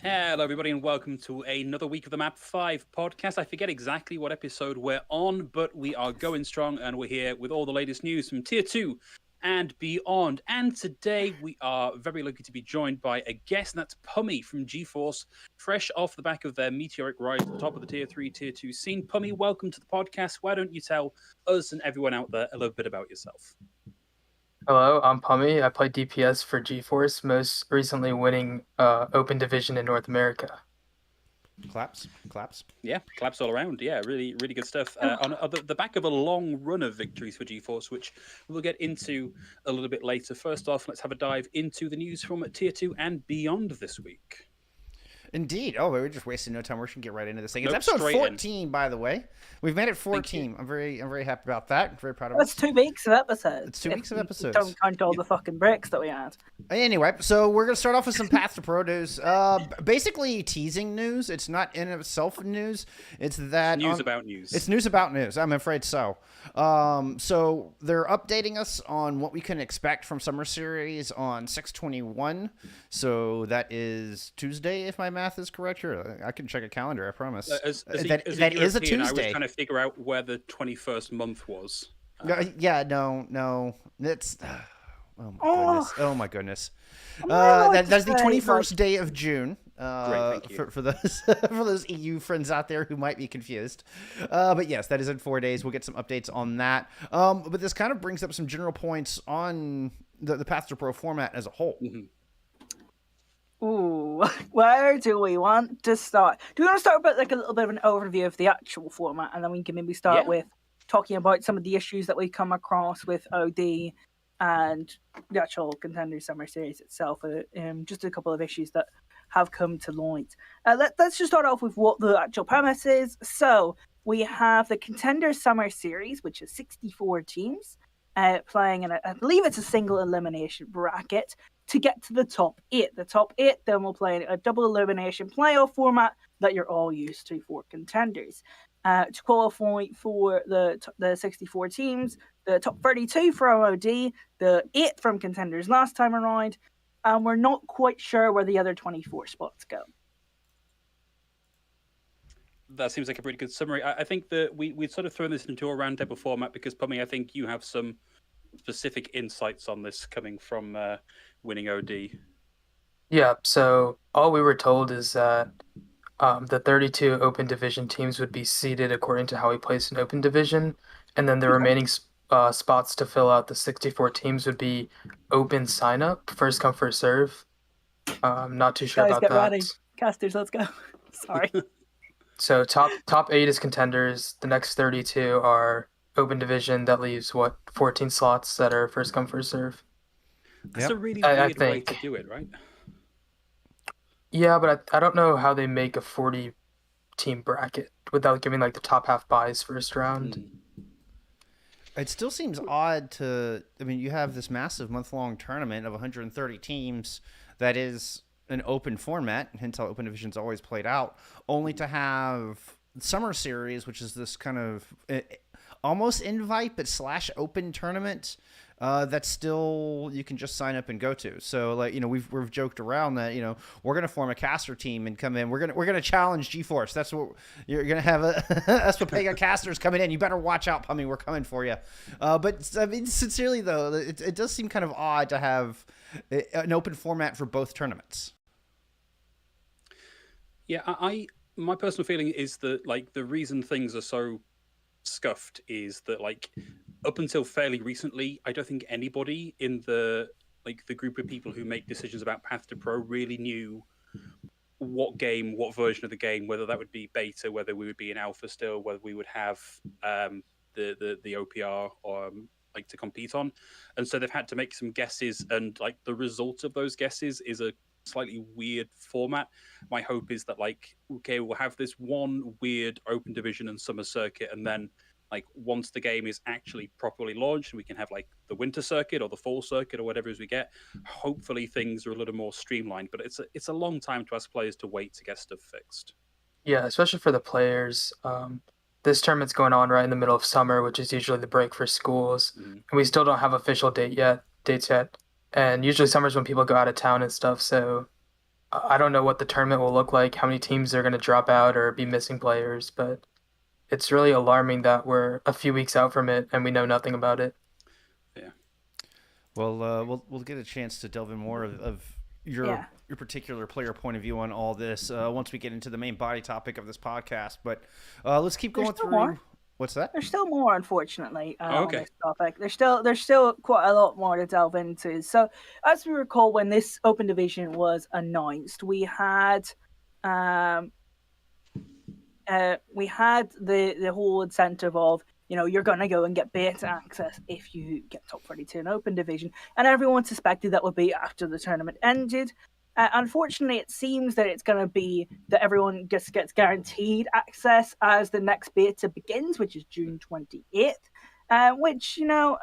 Hello, everybody, and welcome to another week of the Map 5 podcast. I forget exactly what episode we're on, but we are going strong, and we're here with all the latest news from Tier 2 and beyond. And today we are very lucky to be joined by a guest, and that's Pummy from GeForce, fresh off the back of their meteoric rise to the top of the Tier 3, Tier 2 scene. Pummy, welcome to the podcast. Why don't you tell us and everyone out there a little bit about yourself? Hello, I'm Pummy. I play DPS for GeForce, most recently winning Open Division in North America. Claps. Yeah, claps all around. Yeah, really, really good stuff. On the back of a long run of victories for GeForce, which we'll get into a little bit later. First off, let's have a dive into the news from Tier 2 and beyond this week. Indeed. Oh, we're just wasting no time. We're just gonna get right into this thing. It's Nope, episode straight 14, by the way. We've made it 14. I'm very happy about that. I'm very proud of That's us. 2 weeks of episodes. It's 2 weeks of episodes. Don't count all the fucking breaks that we had. Anyway, so we're going to start off with some Path to Pro news. Basically teasing news. It's not in itself news. It's that News about news. It's news about news. I'm afraid so. So they're updating us on what we can expect from Summer Series on 6/21. So that is Tuesday, if my math is correct. Here, I can check a calendar. I promise. That is a Tuesday. I was trying to figure out where the 21st month was. No. That's. Oh my goodness. Oh, That's the 21st day of June. Great, thank you. For those for those EU friends out there who might be confused. But yes, that is in 4 days. We'll get some updates on that. But this kind of brings up some general points on the Path to Pro format as a whole. Mm-hmm. Ooh, where do we want to start? Do we want to start with like a little bit of an overview of the actual format, and then we can maybe start with talking about some of the issues that we come across with OD and the actual Contender Summer Series itself? Just a couple of issues that have come to light. Let's just start off with what the actual premise is. So we have the Contender Summer Series, which is 64 teams playing in I believe it's a single elimination bracket to get to the top 8. The top 8 then will play a double elimination playoff format that you're all used to for contenders. To qualify for the 64 teams, the top 32 from OD, the 8 from contenders last time around, and we're not quite sure where the other 24 spots go. That seems like a pretty good summary. I think that we've sort of thrown this into a roundtable format because, Pummy, I think you have some specific insights on this coming from winning OD. Yeah, so all we were told is that the 32 Open Division teams would be seeded according to how we placed in Open Division, and then the remaining spots to fill out the 64 teams would be open sign-up, first come, first serve. Not too sure Guys, about get that. ready. Casters, let's go. Sorry. So top 8 is contenders. The next 32 are Open Division. That leaves 14 slots that are first come, first serve. That's a really I weird way think. to do it, right? Yeah, but I don't know how they make a 40-team bracket without giving like the top half buys first round. It still seems odd to. I mean, you have this massive month-long tournament of 130 teams that is an open format, hence how Open Division's always played out, only to have Summer Series, which is this kind of almost invite but / open tournament that's still you can just sign up and go to. So like we've joked around that we're gonna form a caster team and come in. We're gonna challenge GeForce. That's what you're gonna have Espapega casters coming in. You better watch out, Pummy. We're coming for you. But I mean, sincerely though, it does seem kind of odd to have an open format for both tournaments. Yeah, my personal feeling is that like the reason things are so scuffed is that like up until fairly recently, I don't think anybody in the group of people who make decisions about Path to Pro really knew what version of the game, whether that would be beta, whether we would be in alpha still, whether we would have the OPR or like to compete on. And so they've had to make some guesses, and like the result of those guesses is a slightly weird format. My hope is that like, okay, we'll have this one weird open division and summer circuit, and then like once the game is actually properly launched, we can have like the winter circuit or the fall circuit or whatever as we get. Hopefully things are a little more streamlined, but it's a long time to ask players to wait to get stuff fixed. Yeah, especially for the players. This tournament's going on right in the middle of summer, which is usually the break for schools, and we still don't have official dates yet. And usually summer's when people go out of town and stuff. So I don't know what the tournament will look like, how many teams are going to drop out or be missing players, but it's really alarming that we're a few weeks out from it and we know nothing about it. Yeah. Well, we'll get a chance to delve in more of your particular player point of view on all this once we get into the main body topic of this podcast. But let's keep going through. More. What's that? There's still more, unfortunately, on okay. this topic. There's still quite a lot more to delve into. So, as we recall, when this open division was announced, we had the whole incentive of you're going to go and get beta access if you get top 32 in open division, and everyone suspected that would be after the tournament ended. Unfortunately, it seems that it's going to be that everyone just gets guaranteed access as the next beta begins, which is June 28th, which, kind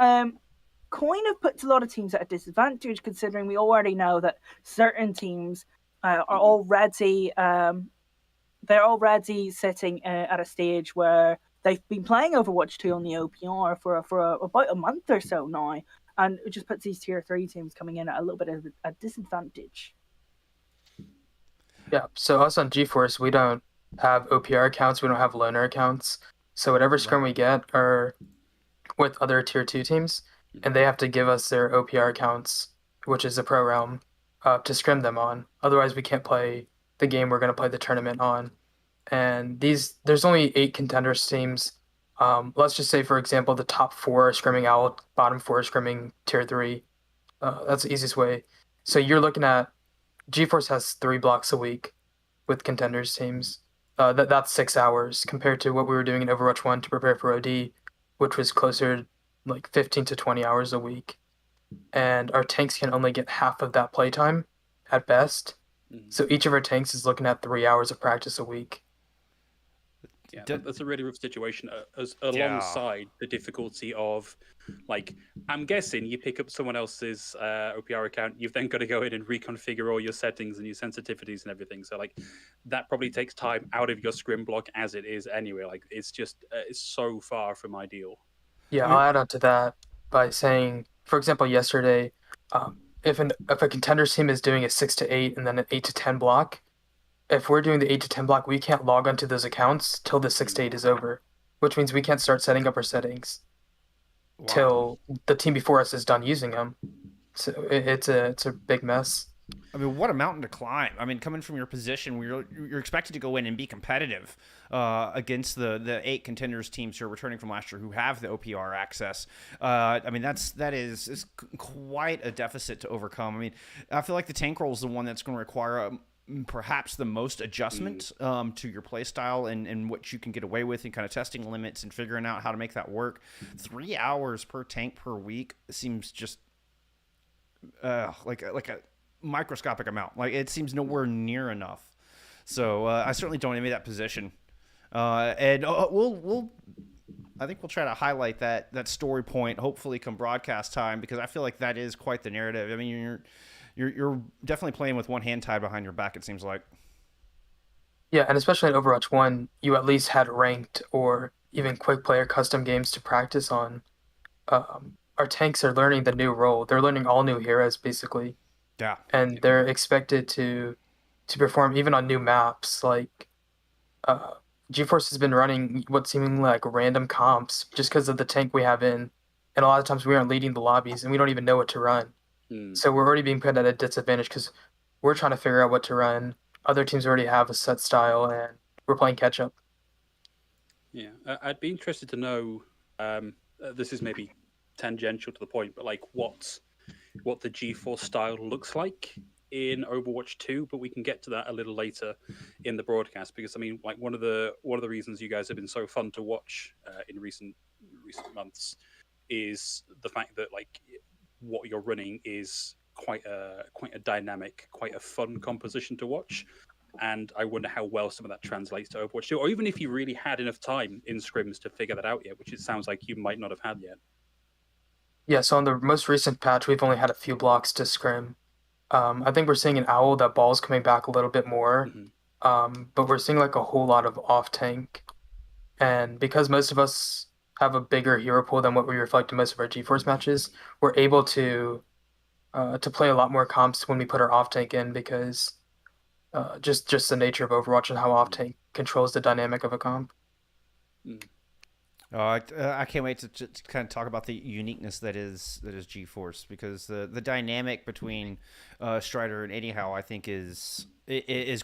of puts a lot of teams at a disadvantage, considering we already know that certain teams are already they're already sitting at a stage where they've been playing Overwatch 2 on the OPR for about a month or so now, and it just puts these tier 3 teams coming in at a little bit of a disadvantage. Yeah, so us on GeForce, we don't have OPR accounts, we don't have loaner accounts. So whatever scrim we get are with other tier 2 teams, and they have to give us their OPR accounts, which is the pro realm, to scrim them on. Otherwise, we can't play the game we're going to play the tournament on. And there's only 8 contenders teams. Let's just say, for example, the top 4 are scrimming out, bottom 4 are scrimming tier 3. That's the easiest way. So you're looking at GeForce has 3 blocks a week with contenders teams. That's 6 hours compared to what we were doing in Overwatch 1 to prepare for OD, which was closer like 15 to 20 hours a week. And our tanks can only get half of that playtime at best. So each of our tanks is looking at 3 hours of practice a week. Yeah, that's a really rough situation. Alongside the difficulty of, like, I'm guessing you pick up someone else's OPR account, you've then got to go in and reconfigure all your settings and your sensitivities and everything. So, like, that probably takes time out of your scrim block as it is anyway. Like, it's just it's so far from ideal. Yeah, I'll add on to that by saying, for example, yesterday, if a contender's team is doing a 6 to 8 and then an 8 to 10 block, if we're doing the 8 to 10 block, we can't log onto those accounts till the 6 to 8 is over, which means we can't start setting up our settings till the team before us is done using them. So it's a big mess. I mean, what a mountain to climb. I mean, coming from your position where you're expected to go in and be competitive against the 8 contenders teams who are returning from last year who have the OPR access. I mean, that is quite a deficit to overcome. I mean, I feel like the tank role is the one that's going to require perhaps the most adjustment to your play style and what you can get away with and kind of testing limits and figuring out how to make that work. 3 hours per tank per week seems just like a microscopic amount. Like, it seems nowhere near enough. So I certainly don't envy that position. And we'll I think we'll try to highlight that story point hopefully come broadcast time, because I feel like that is quite the narrative. I mean, you're definitely playing with one hand tied behind your back, it seems like. Yeah, and especially in Overwatch 1, you at least had ranked or even quick player custom games to practice on. our tanks are learning the new role. They're learning all new heroes basically, Yeah. and they're expected to perform even on new maps. Like GeForce has been running what seemingly like random comps just because of the tank we have in, and a lot of times we aren't leading the lobbies and we don't even know what to run. So we're already being put at a disadvantage because we're trying to figure out what to run. Other teams already have a set style, and we're playing catch up. Yeah, I'd be interested to know. This is maybe tangential to the point, but like what the G4 style looks like in Overwatch 2, but we can get to that a little later in the broadcast, because I mean, like one of the reasons you guys have been so fun to watch in recent months is the fact that like what you're running is quite a dynamic, quite a fun composition to watch. And I wonder how well some of that translates to Overwatch 2, or even if you really had enough time in scrims to figure that out yet, which it sounds like you might not have had yet. Yeah, so on the most recent patch, we've only had a few blocks to scrim. I think we're seeing an owl that ball's coming back a little bit more, but we're seeing like a whole lot of off tank. And because most of us have a bigger hero pool than what we reflect in most of our GeForce matches, we're able to play a lot more comps when we put our off tank in, because just the nature of Overwatch and how off tank controls the dynamic of a comp. I can't wait to kind of talk about the uniqueness that is GeForce, because the dynamic between Strider and Anyhow, I think is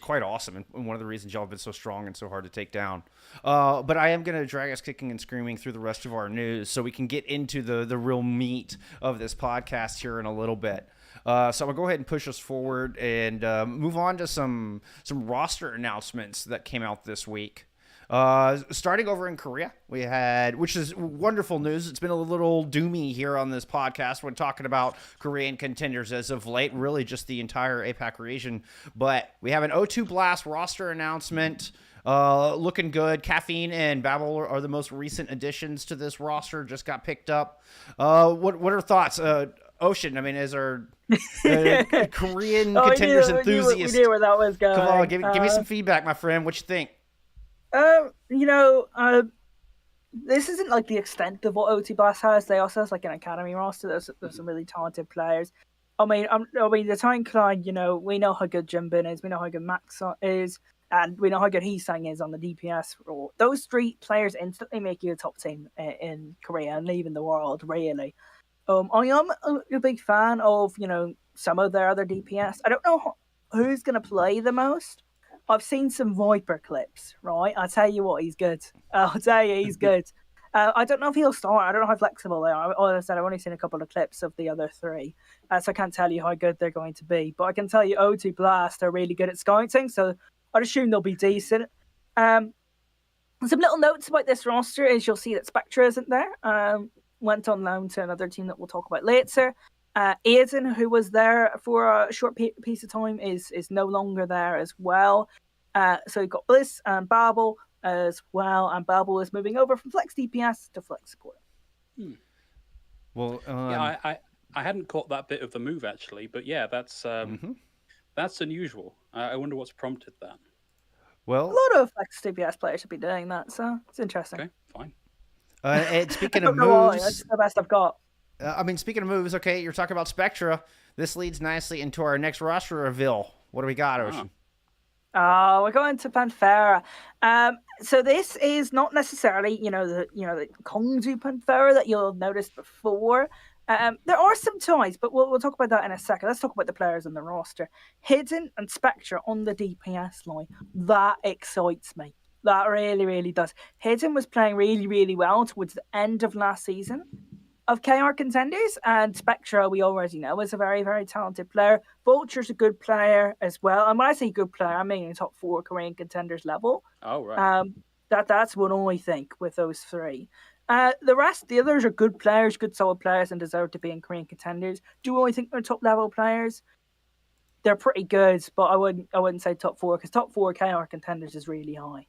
quite awesome, and one of the reasons y'all have been so strong and so hard to take down. But I am going to drag us kicking and screaming through the rest of our news so we can get into the real meat of this podcast here in a little bit. So I'll go ahead and push us forward and move on to some roster announcements that came out this week. Starting over in Korea, we had, which is wonderful news. It's been a little doomy here on this podcast when talking about Korean contenders as of late, really just the entire APAC region. But we have an O2 Blast roster announcement. Looking good. Caffeine and Babel are the most recent additions to this roster. Just got picked up. What are thoughts? Ocean, I mean, is our Korean contenders enthusiast? We knew where that was going. Come on, give me some feedback, my friend. What you think? This isn't like the extent of what OT Blast has. They also has like an academy roster. There's some really talented players. I mean, the Time Clan, we know how good Jimbin is. We know how good Max is. And we know how good Hitscan is on the DPS role. Those three players instantly make you a top team in Korea and even the world, really. I am a big fan of, some of their other DPS. I don't know who's going to play the most. I've seen some Viper clips, right? I'll tell you what, he's good. I'll tell you, he's good. I don't know if he'll start. I don't know how flexible they are. Like I said, I've only seen a couple of clips of the other three, so I can't tell you how good they're going to be. But I can tell you O2 Blast are really good at scouting, so I'd assume they'll be decent. Some little notes about this roster is you'll see that Spectra isn't there. Went on loan to another team that we'll talk about later. Aiden, who was there for a short piece of time, is no longer there as well. So you've got Bliss and Babel as well, and Babel is moving over from Flex DPS to Flex Support. Well, yeah, I hadn't caught that bit of the move actually, but yeah, that's unusual. I wonder what's prompted that. Well, a lot of Flex DPS players should be doing that, so it's interesting. Okay, fine. And speaking of moves, that's the best I've got. Speaking of moves, okay, you're talking about Spectra. This leads nicely into our next roster reveal. What do we got, Ocean? We're going to Panthera. So this is not necessarily, the Kongju Panthera that you'll have noticed before. There are some ties, but we'll talk about that in a second. Let's talk about the players on the roster. Hidden and Spectra on the DPS line. That excites me. That really, really does. Hidden was playing really, really well towards the end of last season of KR contenders, and Spectra we already know is a very, very talented player. Vulture's a good player as well, and when I say good player, I mean top 4 Korean contenders level. Oh right. That's what I think with those three. The others are good players, good solid players, and deserve to be in Korean contenders. Do I think they're top level players? They're pretty good, but I wouldn't say top 4, because top 4 KR contenders is really high.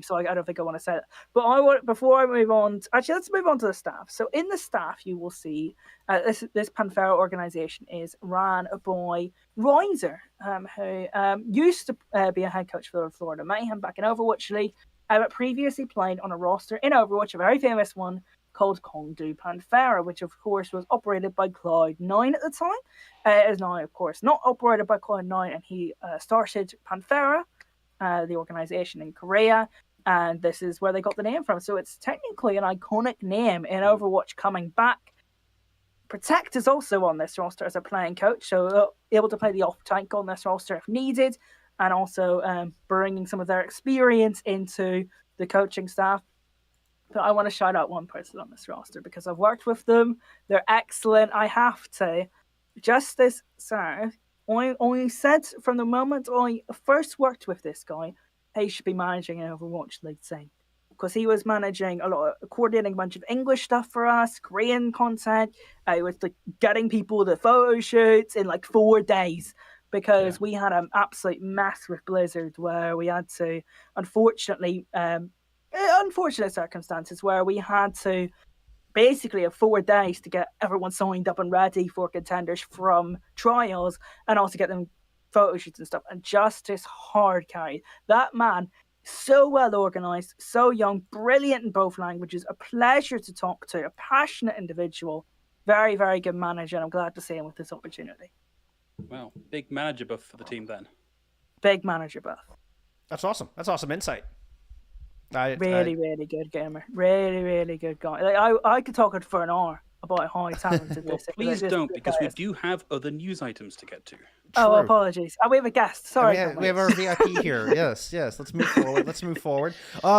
So I don't think I want to say that. But before I move on, let's move on to the staff. So in the staff, you will see this Panthera organization is ran by Riser, who used to be a head coach for the Florida Mayhem back in Overwatch League, but previously played on a roster in Overwatch, a very famous one called Condu Panthera, which of course was operated by Cloud9 at the time. It is now, of course, not operated by Cloud9, and he started Panthera, the organization in Korea, and this is where they got the name from. So it's technically an iconic name in Overwatch coming back. Protect is also on this roster as a playing coach, so able to play the off tank on this roster if needed, and also bringing some of their experience into the coaching staff. But I want to shout out one person on this roster because I've worked with them. They're excellent. I have to. Justice Sir, I said from the moment I first worked with this guy, he should be managing an Overwatch League team. Because he was managing coordinating a bunch of English stuff for us, Korean content. He was like getting people the photo shoots in like 4 days because we had an absolute mess with Blizzard where we had to, unfortunately, unfortunate circumstances where we had to basically have 4 days to get everyone signed up and ready for contenders from trials and also get them photo shoots and stuff. And Justice hard carried. That man, so well organized, so young, brilliant in both languages, a pleasure to talk to, a passionate individual, very, very good manager, and I'm glad to see him with this opportunity. Wow, big manager buff for the team then. Big manager buff. That's awesome. That's awesome insight. Really good gamer. Really, really good guy. Like I could talk for an hour about how talented well, this is. Please don't, because we do have other news items to get to. Oh, apologies. We have a guest. Sorry. We have our VIP here. Yes. Let's move forward.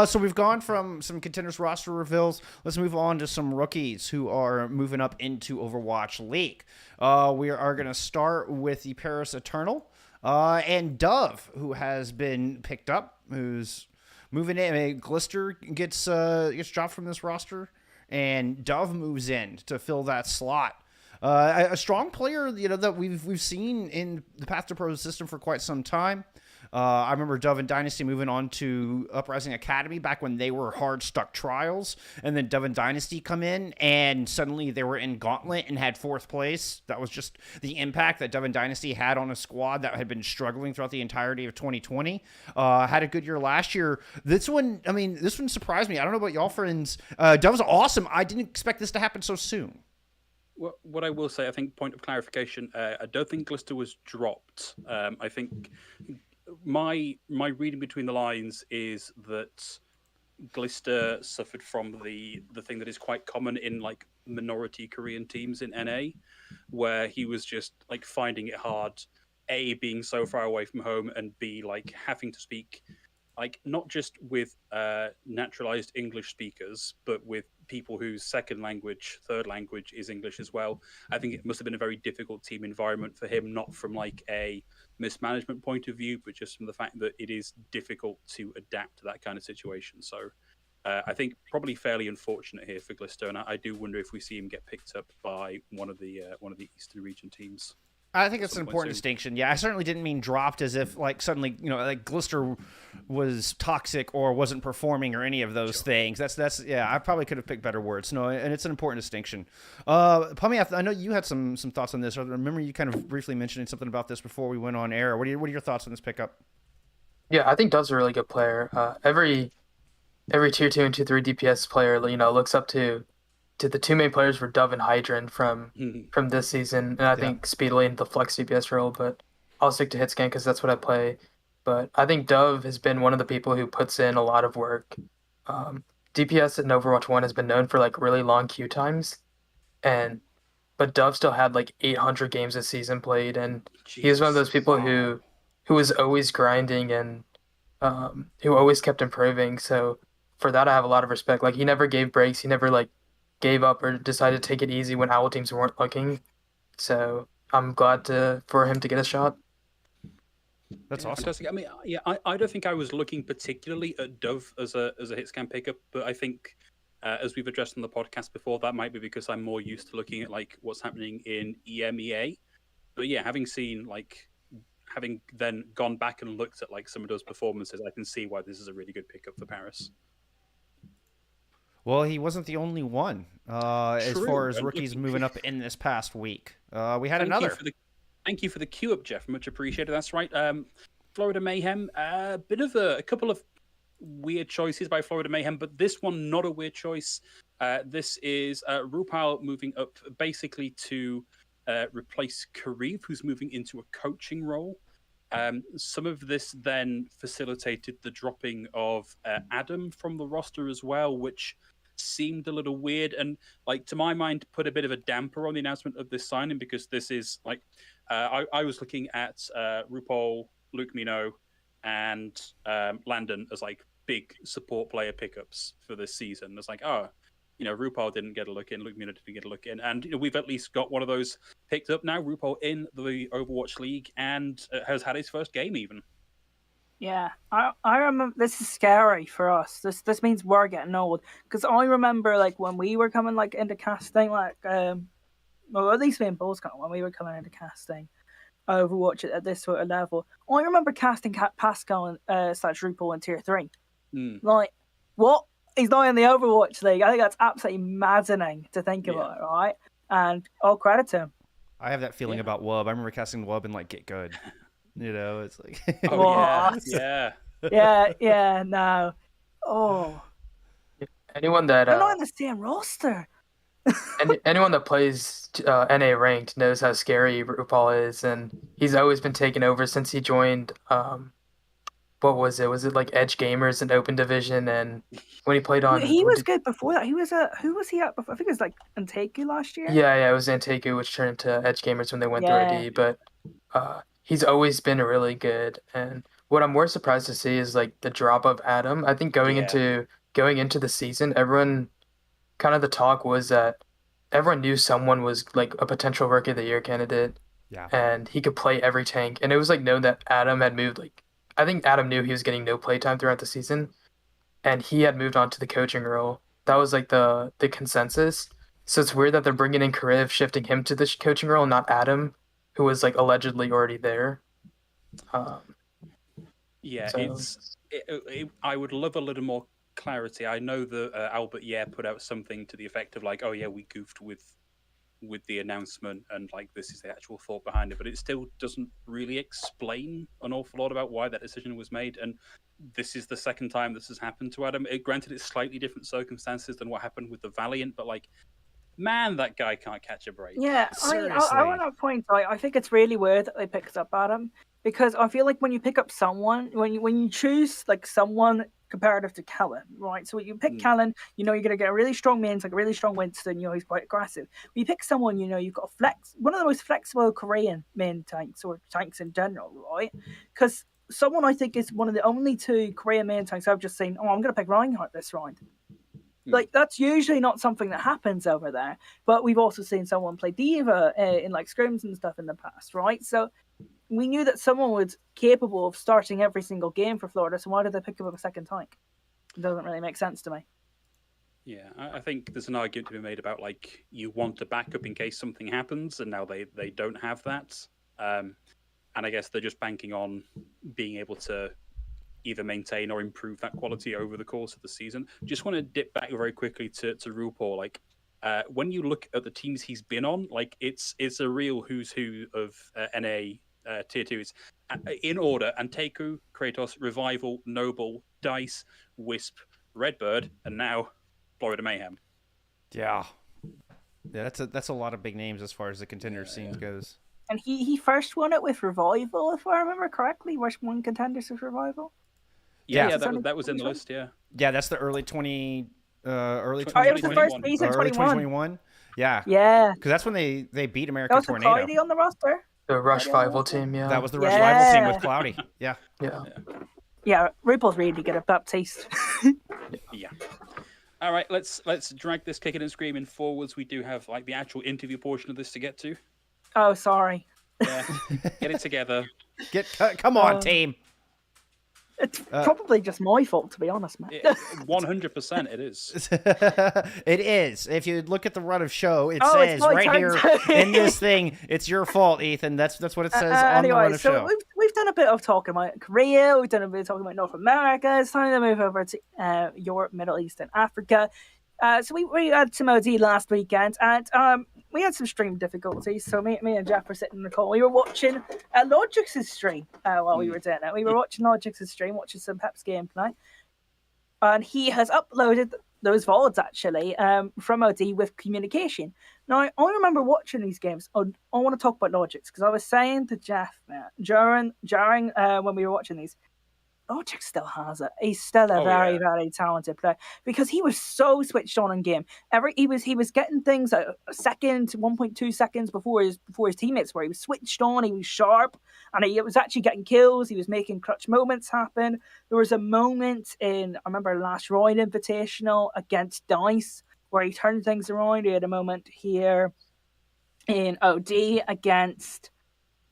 So we've gone from some contenders roster reveals. Let's move on to some rookies who are moving up into Overwatch League. We are going to start with the Paris Eternal and Dove, who has been picked up, who's moving in. Glister gets dropped from this roster, and Dove moves in to fill that slot. A strong player, that we've seen in the Path to Pro system for quite some time. I remember Dove and Dynasty moving on to Uprising Academy back when they were hard stuck trials, and then Dove and Dynasty come in, and suddenly they were in Gauntlet and had 4th place. That was just the impact that Dove and Dynasty had on a squad that had been struggling throughout the entirety of 2020. Had a good year last year. This one surprised me. I don't know about y'all friends. Dove's awesome. I didn't expect this to happen so soon. What I will say, I think, point of clarification, I don't think Glister was dropped. I think my reading between the lines is that Glister suffered from the thing that is quite common in like minority Korean teams in NA, where he was just like finding it hard, A, being so far away from home, and B, like having to speak like not just with naturalized English speakers, but with people whose second language, third language is English as well. I think it must have been a very difficult team environment for him, not from like a mismanagement point of view, but just from the fact that it is difficult to adapt to that kind of situation. So I think probably fairly unfortunate here for Glister, and I do wonder if we see him get picked up by one of the Eastern region teams. I think it's an important distinction. Yeah, I certainly didn't mean dropped as if like suddenly, like Glister was toxic or wasn't performing or any of those things. That's yeah, I probably could have picked better words. No, and it's an important distinction. Pummy, I know you had some thoughts on this. I remember you kind of briefly mentioning something about this before we went on air. What are your thoughts on this pickup? Yeah, I think Dove's a really good player. Every tier 2 and tier 3 DPS player, looks up to the two main players were Dove and Hydran from this season, and I think speedily into the flex DPS role, but I'll stick to Hitscan because that's what I play. But I think Dove has been one of the people who puts in a lot of work. DPS in Overwatch 1 has been known for like really long queue times, but Dove still had like 800 games a season played, and he was one of those people who was always grinding and who always kept improving. So for that, I have a lot of respect. Like he never gave breaks. He never like gave up or decided to take it easy when owl teams weren't looking. So I'm glad for him to get a shot. That's awesome. Fantastic. I mean, yeah, I don't think I was looking particularly at Dove as a Hitscan pickup, but I think as we've addressed on the podcast before, that might be because I'm more used to looking at like what's happening in EMEA. But yeah, having then gone back and looked at like some of those performances, I can see why this is a really good pickup for Paris. Well, he wasn't the only one as far as rookies moving up in this past week. We had another. Thank you for the queue up, Jeff. Much appreciated. That's right. Florida Mayhem. A bit of a couple of weird choices by Florida Mayhem, but this one not a weird choice. This is Rupal moving up basically to replace Kareev, who's moving into a coaching role. Some of this then facilitated the dropping of Adam from the roster as well, which seemed a little weird and, like, to my mind, put a bit of a damper on the announcement of this signing, because this is like I was looking at Rupal, Luke Mino, and Landon as like big support player pickups for this season. It's like, oh, Rupal didn't get a look in, Luke Mino didn't get a look in, and we've at least got one of those picked up now. Rupal in the Overwatch League and has had his first game even. Yeah, I remember. This is scary for us. This means we're getting old, because I remember like when we were coming like into casting, like well, at least me and Bulls when we were coming into casting Overwatch at this sort of level. I remember casting Pascal and / Rupal in tier 3. Like, what? He's not in the Overwatch League. I think that's absolutely maddening to think about, right? And all credit to him. I have that feeling about Wub. I remember casting Wub and like Get Good. It's like no. Oh, anyone that they're not in the same roster. anyone that plays NA ranked knows how scary Rupal is, and he's always been taken over since he joined. What was it? Was it like Edge Gamers in Open Division? And when he played on, he was good before that. He was who was he at before? I think it was like Antaku last year. Yeah, it was Antaku, which turned into Edge Gamers when they went through AD. But he's always been really good. And what I'm more surprised to see is like the drop of Adam. I think going into the season, everyone kind of the talk was that everyone knew someone was like a potential Rookie of the Year candidate. Yeah. And he could play every tank. And it was like known that Adam had moved like. I think Adam knew he was getting no playtime throughout the season, and he had moved on to the coaching role. That was like the consensus. So it's weird that they're bringing in Kareev, shifting him to the coaching role, not Adam, who was like allegedly already there. I would love a little more clarity. I know that Albert put out something to the effect of like, oh yeah, we goofed with the announcement and like this is the actual thought behind it, but it still doesn't really explain an awful lot about why that decision was made. And this is the second time this has happened to Adam. Granted, it's slightly different circumstances than what happened with the Valiant, but like, man, that guy can't catch a break. Yeah, I want to point out, I think it's really weird that they picked up Adam, because I feel like when you pick up someone, when you choose like someone comparative to Kellen, right? So when you pick Kellen, you're going to get a really strong main, like a really strong Winston, he's quite aggressive. When you pick someone, you've got one of the most flexible Korean main tanks, or tanks in general, right? Because someone I think is one of the only 2 Korean main tanks I've just seen, I'm going to pick Reinhardt this round. Like, that's usually not something that happens over there, but we've also seen someone play Diva in like scrims and stuff in the past, right? So we knew that someone was capable of starting every single game for Florida, so why did they pick up a second tank? It doesn't really make sense to me. Yeah, I think there's an argument to be made about like you want a backup in case something happens, and now they don't have that. And I guess they're just banking on being able to either maintain or improve that quality over the course of the season. Just want to dip back very quickly to Rupal. Like, when you look at the teams he's been on, like it's a real who's who of NA tier 2s. In order: Antaku, Kratos, Revival, Noble, Dice, Wisp, Redbird, and now Florida Mayhem. Yeah, that's a lot of big names as far as the contender scene goes. And he first won it with Revival, if I remember correctly. First one contenders with Revival. Yeah, that was in the list. Yeah, that's the early 20. It was the first season, 2021. Yeah, because that's when they beat American Tornado. That was Cloudy on the roster. The Rush Rival team, yeah. That was the Rush Rival team with Cloudy. Yeah. Rupal's really good at Baptiste. Yeah. All right, let's drag this kicking and screaming forwards. We do have like the actual interview portion of this to get to. Oh, sorry. Yeah, get it together. Come on, team. It's probably just my fault, to be honest, man. 100% it is. It is. If you look at the run of show, it says right here in this thing, it's your fault, Ethan. That's what it says on the run of show. We've done a bit of talking about Korea. We've done a bit of talking about North America. It's time to move over to Europe, Middle East, and Africa. So we had some OD last weekend, and we had some stream difficulties. So me and Jeff were sitting in the call. We were watching Logix's stream while we were doing it. We were watching Logix's stream, watching some Pep's gameplay. and he has uploaded those VODs actually from OD with communication. Now, I remember watching these games. I want to talk about Logix because I was saying to Jeff during when we were watching these, Logix still has it. He's still a very, very talented player because he was so switched on in game. He was getting things a second, 1.2 seconds before his teammates were. He was switched on. He was sharp, and he was actually getting kills. He was making clutch moments happen. There was a moment I remember last Royal Invitational against Dice where he turned things around. He had a moment here in OD against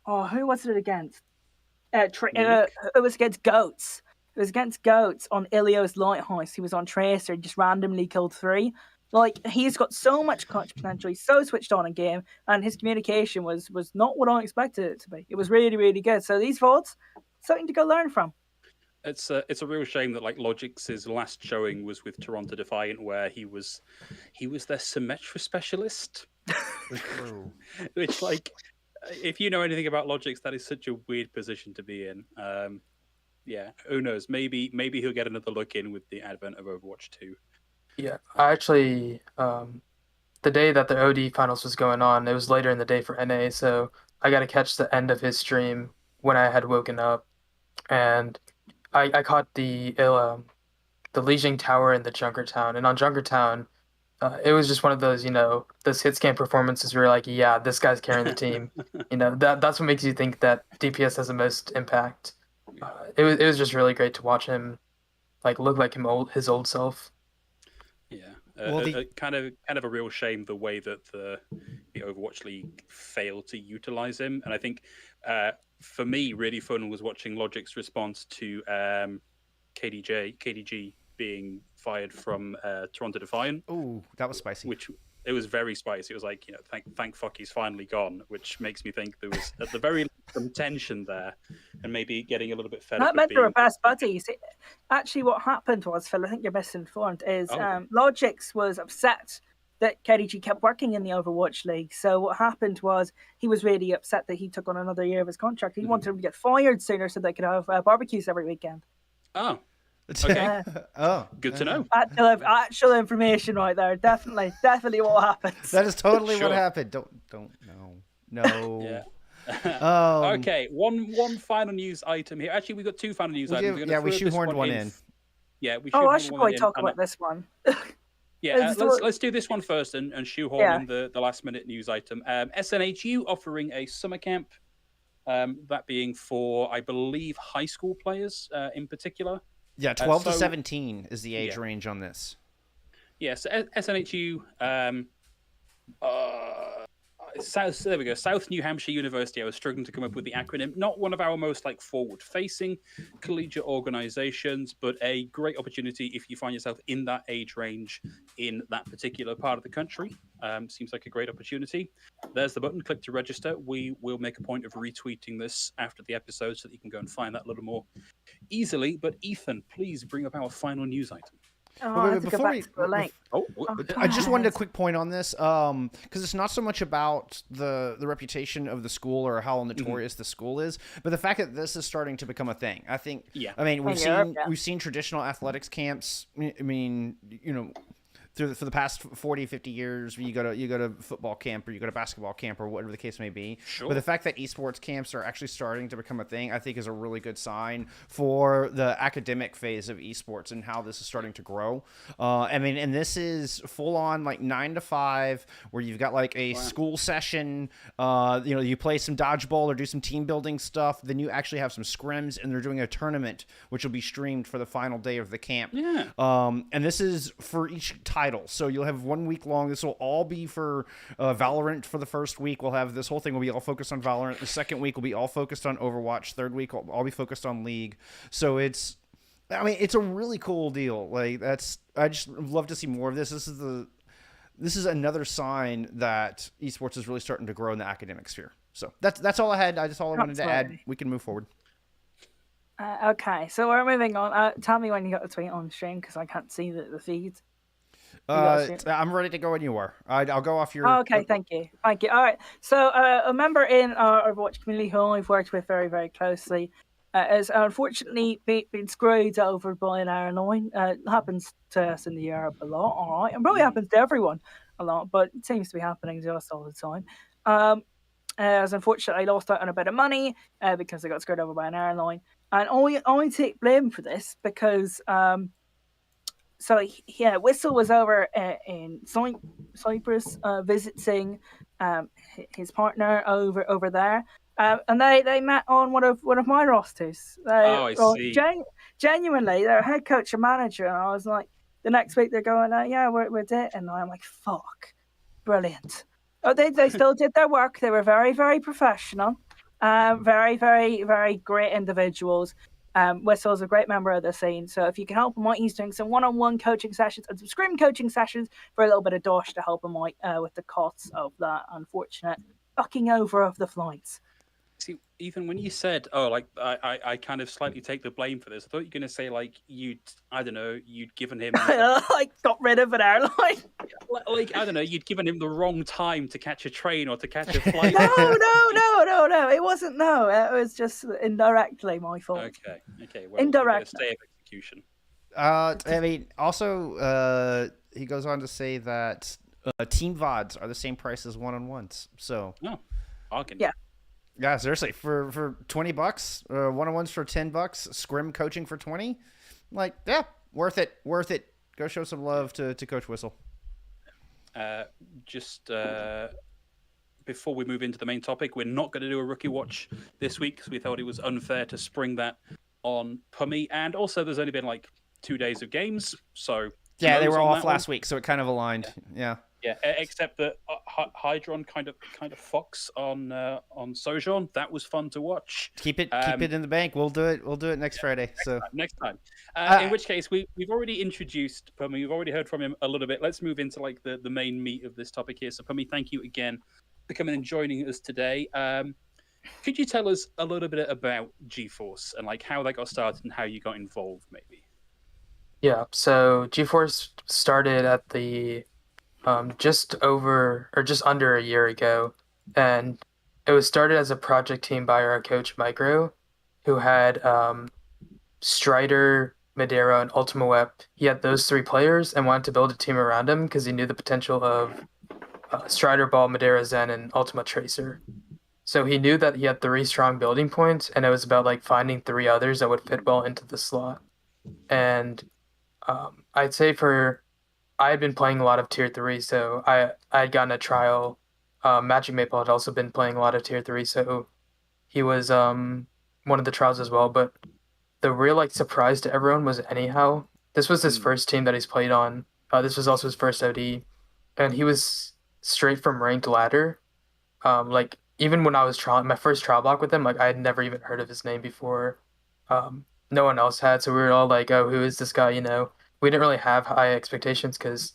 who was it against? It was against Goats. It was against Goats on Ilio's Lighthouse. He was on Tracer, just randomly killed 3. Like, he's got so much clutch potential. He's so switched on in game, and his communication was not what I expected it to be. It was really, really good. So these VODs, something to go learn from. It's a real shame that like Logix's last showing was with Toronto Defiant, where he was their Symmetra specialist. Which, like, if you know anything about Logix, that is such a weird position to be in. Yeah, who knows? Maybe he'll get another look in with the advent of Overwatch 2. Yeah, I actually, the day that the OD finals was going on, it was later in the day for NA, so I got to catch the end of his stream when I had woken up, and I caught the Legion Tower in the Junkertown, and on Junkertown, it was just one of those, those Hitscan performances where you're like, yeah, this guy's carrying the team. That's what makes you think that DPS has the most impact. It was just really great to watch him, like, look like his old self. Yeah, kind of a real shame the way that the Overwatch League failed to utilize him, and I think for me, really fun was watching Logic's response to KDG being fired from Toronto Defiant. Oh, that was spicy. Which it was very spicy. It was like, thank fuck he's finally gone, which makes me think there was at the very least some tension there, and maybe getting a little bit fed up. That meant they were best buddies. Actually, what happened was, Phil, I think you're misinformed, is Logix was upset that KDG kept working in the Overwatch League. So what happened was he was really upset that he took on another year of his contract. He wanted him to get fired sooner so they could have barbecues every weekend. Oh. Okay. Good to know. Actual information right there. Definitely what happens. That is totally what happened. Don't no. Yeah. Okay. One final news item here. Actually, we got 2 final news items. We shoehorned one in. Yeah, we. I should probably talk about this one. Yeah, let's do this one first and shoehorn in the last minute news item. SNHU offering a summer camp. That being for, I believe, high school players in particular. Yeah, 12 to 17 is the age range on this. Yes, SNHU, South New Hampshire University. I was struggling to come up with the acronym. Not one of our most forward-facing collegiate organizations, but a great opportunity if you find yourself in that age range in that particular part of the country. Seems like a great opportunity. There's the button. Click to register. We will make a point of retweeting this after the episode so that you can go and find that a little more easily. But Ethan, please bring up our final news item. I just wanted a quick point on this because it's not so much about the reputation of the school or how notorious the school is, but the fact that this is starting to become a thing. I think. Yeah. I mean, we've seen traditional athletics camps. I mean, for the past 40, 50 years, you go to football camp or you go to basketball camp or whatever the case may be. Sure. But the fact that esports camps are actually starting to become a thing, I think, is a really good sign for the academic phase of esports and how this is starting to grow. I mean, and this is full on 9 to 5, where you've got a school session. You play some dodgeball or do some team building stuff. Then you actually have some scrims, and they're doing a tournament which will be streamed for the final day of the camp. Yeah. And this is for each title. So you'll have 1 week long. This will all be for Valorant for the first week. We'll have this whole thing will be all focused on Valorant. The second week will be all focused on Overwatch. Third week will all be focused on League. So it's a really cool deal. I just love to see more of this. This is another sign that esports is really starting to grow in the academic sphere. So that's all I had. That's all I wanted to add. We can move forward. Okay, so we're moving on. Tell me when you got the tweet on stream because I can't see the feed. I'm ready to go when you are. I'll go off your... okay, thank you. All right. So a member in our Overwatch community who I've worked with very, very closely has unfortunately been screwed over by an airline. Happens to us in the Europe a lot, all right, and probably happens to everyone a lot, but it seems to be happening to us all the time. As unfortunately lost out on a bit of money because they got screwed over by an airline, and I take blame for this because Whistle was over in Cyprus visiting his partner over there. And they met on one of my rosters. I see. Genuinely, they're head coach and manager, and I was like, the next week they're going, yeah, we're it, and I'm like, fuck, brilliant. Oh, they still did their work. They were very, very professional, very, very, very great individuals. Whistle's a great member of the scene, so if you can help him out, he's doing some one-on-one coaching sessions and some scrim coaching sessions for a little bit of dosh to help him out with the costs of that unfortunate fucking over of the flights. See, even when you said, "Oh, like I kind of slightly take the blame for this," I thought you were gonna say like you'd given him like got rid of an airline. Like I don't know, you'd given him the wrong time to catch a train or to catch a flight. No. It wasn't. No, it was just indirectly my fault. Okay. Well, indirect stay of execution. I mean, also, he goes on to say that team VODs are the same price as one-on-ones. So, bargain. Yeah, seriously, for $20, one-on-ones for $10, scrim coaching for 20, like, yeah, worth it. Go show some love to Coach Whistle. Before we move into the main topic, we're not going to do a rookie watch this week because we thought it was unfair to spring that on Pummy, and also there's only been like 2 days of games, so yeah, they were off last week, so it kind of aligned. Yeah. Yeah, except that Hydron kind of Fox on Sojourn. That was fun to watch. Keep it in the bank. We'll do it next Friday. Next time. In which case, we've already introduced Pummy. We've already heard from him a little bit. Let's move into like the main meat of this topic here. So Pummy, thank you again for coming and joining us today. Could you tell us a little bit about GeForce and like how that got started and how you got involved, maybe? Yeah. So GeForce started at the just under a year ago, and it was started as a project team by our coach Micro, who had Strider, Madeira, and Ultima Wep. He had those three players and wanted to build a team around him because he knew the potential of Strider, Ball, Madeira, Zen, and Ultima Tracer. So he knew that he had 3 strong building points, and it was about like finding 3 others that would fit well into the slot. And I'd say I had been playing a lot of Tier 3, so I had gotten a trial. Magic Maple had also been playing a lot of Tier 3, so he was one of the trials as well. But the real like surprise to everyone was Anyhow. This was his first team that he's played on. This was also his first OD, and he was straight from ranked ladder. Like even when I was trialing my first trial block with him, like I had never even heard of his name before. No one else had, so we were all like, "Oh, who is this guy?" You know. We didn't really have high expectations because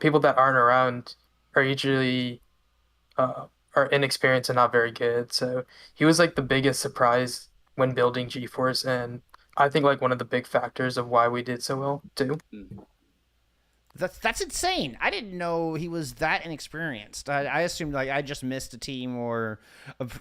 people that aren't around are usually are inexperienced and not very good. So he was like the biggest surprise when building GeForce, and I think like one of the big factors of why we did so well too. That's insane. I didn't know he was that inexperienced. I assumed like I just missed a team or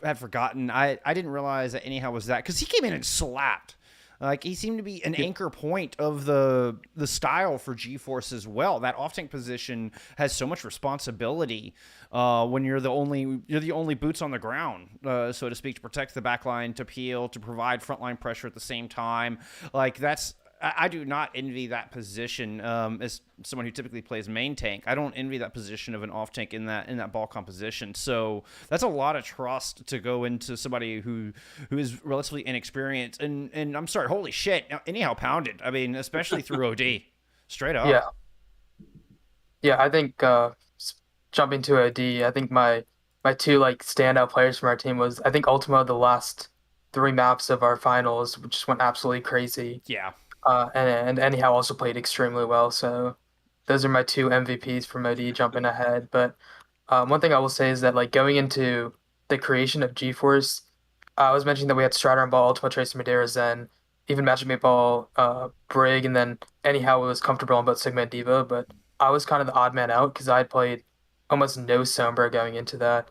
had forgotten. I didn't realize that Anyhow was that, because he came in and slapped. Like he seemed to be an anchor point of the style for GeForce as well. That off tank position has so much responsibility when you're the only boots on the ground, so to speak, to protect the backline, to peel, to provide frontline pressure at the same time. Like I do not envy that position as someone who typically plays main tank. I don't envy that position of an off tank in that ball composition. So that's a lot of trust to go into somebody who is relatively inexperienced. And I'm sorry, holy shit, Anyhow pounded. I mean, especially through OD, straight up. Yeah. I think jumping to OD, I think my 2 like standout players from our team was I think Ultima the last 3 maps of our finals, which just went absolutely crazy. Yeah. And Anyhow also played extremely well. So those are my 2 MVPs from OD jumping ahead. But one thing I will say is that like going into the creation of GeForce, I was mentioning that we had Strider and Ball, Ultima Tracer, Madeira, Zen, even Magic Ball, Brig, and then Anyhow was comfortable on both Sigma and Diva. But I was kind of the odd man out because I had played almost no Sombra going into that.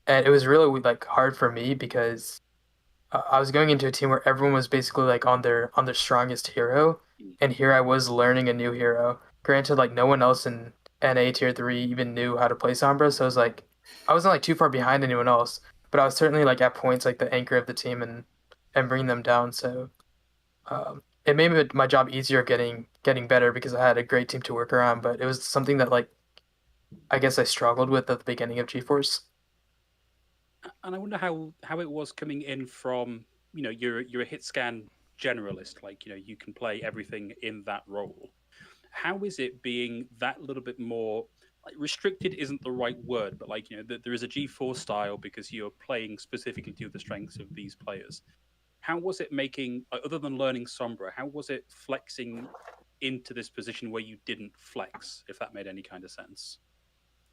And it was really like hard for me because I was going into a team where everyone was basically like on their strongest hero, Mm. and here I was learning a new hero. Granted, like no one else in NA tier 3 even knew how to play Sombra, so I wasn't like too far behind anyone else, but I was certainly like at points like the anchor of the team and bringing them down. So it made my job easier getting better because I had a great team to work around. But it was something that like I guess I struggled with at the beginning of GeForce. And I wonder how it was coming in from, you're a hit scan generalist, like, you can play everything in that role. How is it being that little bit more, like, restricted isn't the right word, but like, there is a G4 style because you're playing specifically to the strengths of these players. How was it making, other than learning Sombra, how was it flexing into this position where you didn't flex, if that made any kind of sense?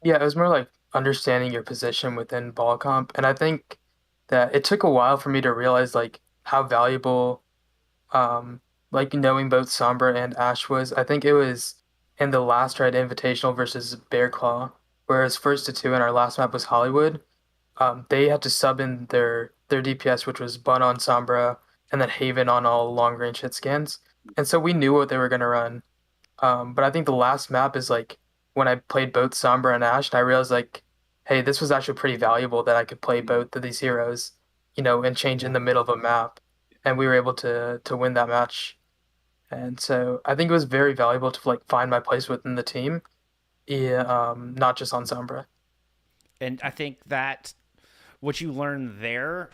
Yeah, it was more like understanding your position within ball comp, and I think that it took a while for me to realize like how valuable like knowing both Sombra and Ash was. I think it was in the last Red Invitational versus Bear Claw, whereas first to two in our last map was Hollywood. They had to sub in their DPS, which was Bun on Sombra and then Haven on all long range hit scans. And so we knew what they were gonna run. But I think the last map is like when I played both Sombra and Ash, and I realized like, hey, this was actually pretty valuable that I could play both of these heroes, and change in the middle of a map, and we were able to win that match. And so I think it was very valuable to like find my place within the team, yeah, not just on Sombra. And I think that what you learn there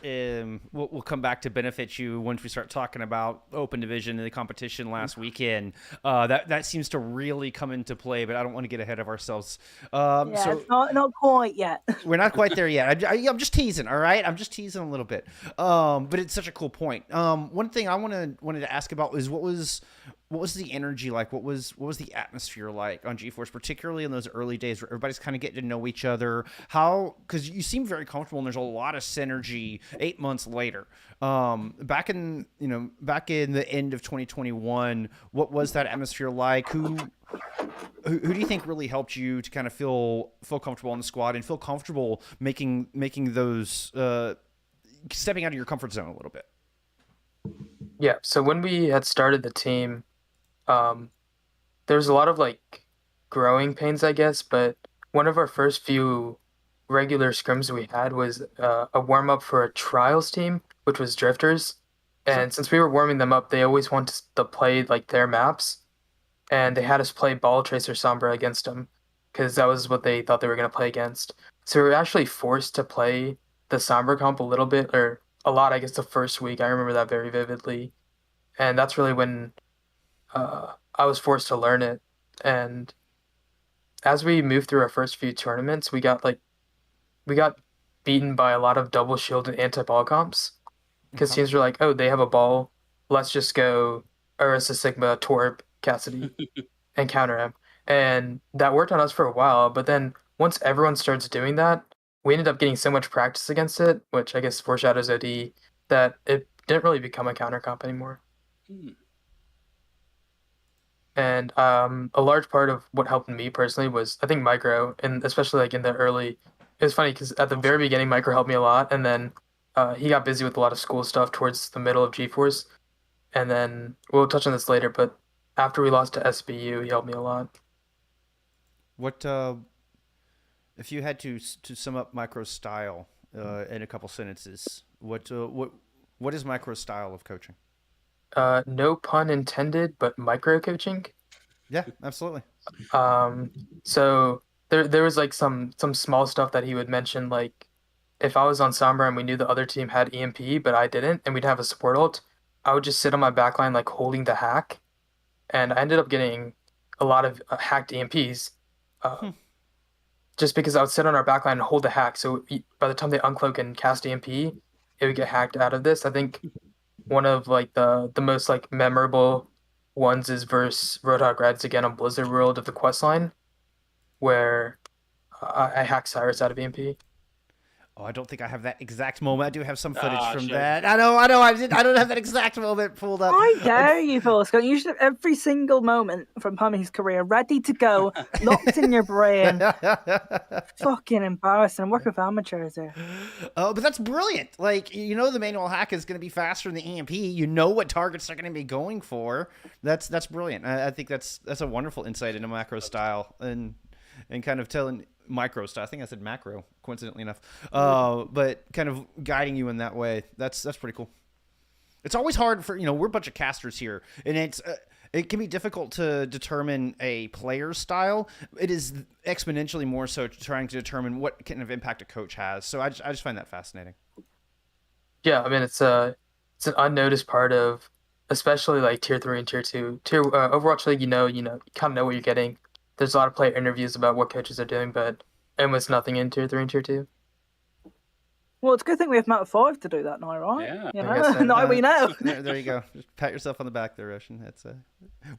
will come back to benefit you once we start talking about open division and the competition last weekend. That seems to really come into play, but I don't want to get ahead of ourselves. Yeah, So it's not quite yet. we're not quite there yet. I'm just teasing, all right? I'm just teasing a little bit. But it's such a cool point. One thing I wanted to ask about is what was the energy like? What was the atmosphere like on GeForce, particularly in those early days where everybody's kind of getting to know each other? How, because you seem very comfortable and there's a lot of synergy 8 months later. Back in the end of 2021, what was that atmosphere like? Who do you think really helped you to kind of feel comfortable on the squad and feel comfortable making those stepping out of your comfort zone a little bit? Yeah, so when we had started the team, there was a lot of like growing pains, I guess, but one of our first few regular scrims we had was a warm up for a trials team, which was Drifters. Sure. And since we were warming them up, they always wanted to play like their maps, and they had us play Ball Tracer Sombra against them because that was what they thought they were going to play against. So we were actually forced to play the Sombra comp a little bit, or a lot, I guess, the first week. I remember that very vividly. And that's really when I was forced to learn it. And as we moved through our first few tournaments, we got beaten by a lot of double shield and anti-ball comps because teams were like, oh, they have a ball, let's just go Ursa Sigma Torb Cassidy and counter him. And that worked on us for a while, but then once everyone starts doing that, we ended up getting so much practice against it, which I guess foreshadows OD, that it didn't really become a counter comp anymore. Hmm. And a large part of what helped me personally was I think micro, and especially like in the early. It was funny because at the very beginning, micro helped me a lot, and then he got busy with a lot of school stuff towards the middle of GeForce, and then we'll touch on this later. But after we lost to SBU, he helped me a lot. What if you had to sum up Micro's style in a couple sentences? What is Micro's style of coaching? No pun intended, but micro coaching. Yeah, absolutely. So there was like some small stuff that he would mention, like if I was on Sombra and we knew the other team had EMP, but I didn't, and we'd have a support ult, I would just sit on my backline like holding the hack, and I ended up getting a lot of hacked EMPs, just because I would sit on our backline and hold the hack. So by the time they uncloak and cast EMP, it would get hacked out of this. I think one of like the most like memorable ones is versus Roadhog Reds again on Blizzard World of the quest line, where I hacked Cyrus out of EMP. Oh, I don't think I have that exact moment. I do have some footage from shit. that. I know. I don't have that exact moment pulled up. I dare you, Phil. You should have every single moment from Pummy's career ready to go, locked in your brain. Fucking embarrassing. I'm working with amateurs here. Oh, but that's brilliant. Like, the manual hack is going to be faster than the EMP. You know what targets they're going to be going for. That's brilliant. I think that's a wonderful insight into macro style and kind of telling micro style. I think I said macro, coincidentally enough. But kind of guiding you in that way. That's pretty cool. It's always hard for, we're a bunch of casters here, and it can be difficult to determine a player's style. It is exponentially more so trying to determine what kind of impact a coach has. So I just find that fascinating. Yeah, I mean it's an unnoticed part of, especially like tier 3 and tier 2. Overwatch League, you kind of know what you're getting. There's a lot of player interviews about what coaches are doing, but almost nothing in tier 3 and tier 2. Well, it's a good thing we have Map 5 to do that now, right? Yeah. I guess so. Now we know. There you go. Just pat yourself on the back there, Roshan.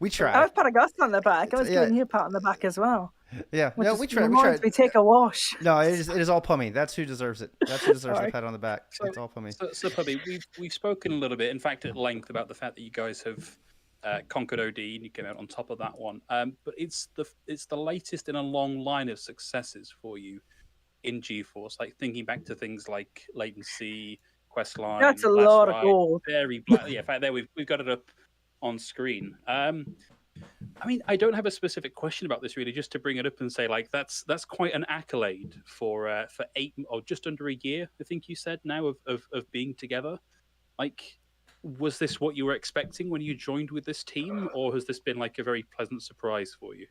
We try. I was patting us on the back. I was giving you a pat on the back as well. Yeah, no, we try. We take a wash. No, it is all Pummy. That's who deserves it. That's who deserves the pat on the back. It's all Pummy. So Pummy, we've spoken a little bit, in fact, at length about the fact that you guys have conquered OD and you came out on top of that one. But it's the latest in a long line of successes for you in GeForce. Like thinking back to things like latency, questline. That's a lot of gold. Yeah, in fact, there we've got it up on screen. I mean, I don't have a specific question about this really, just to bring it up and say like that's quite an accolade for 8 or just under a year, I think you said now of being together. Like, was this what you were expecting when you joined with this team, or has this been like a very pleasant surprise for you?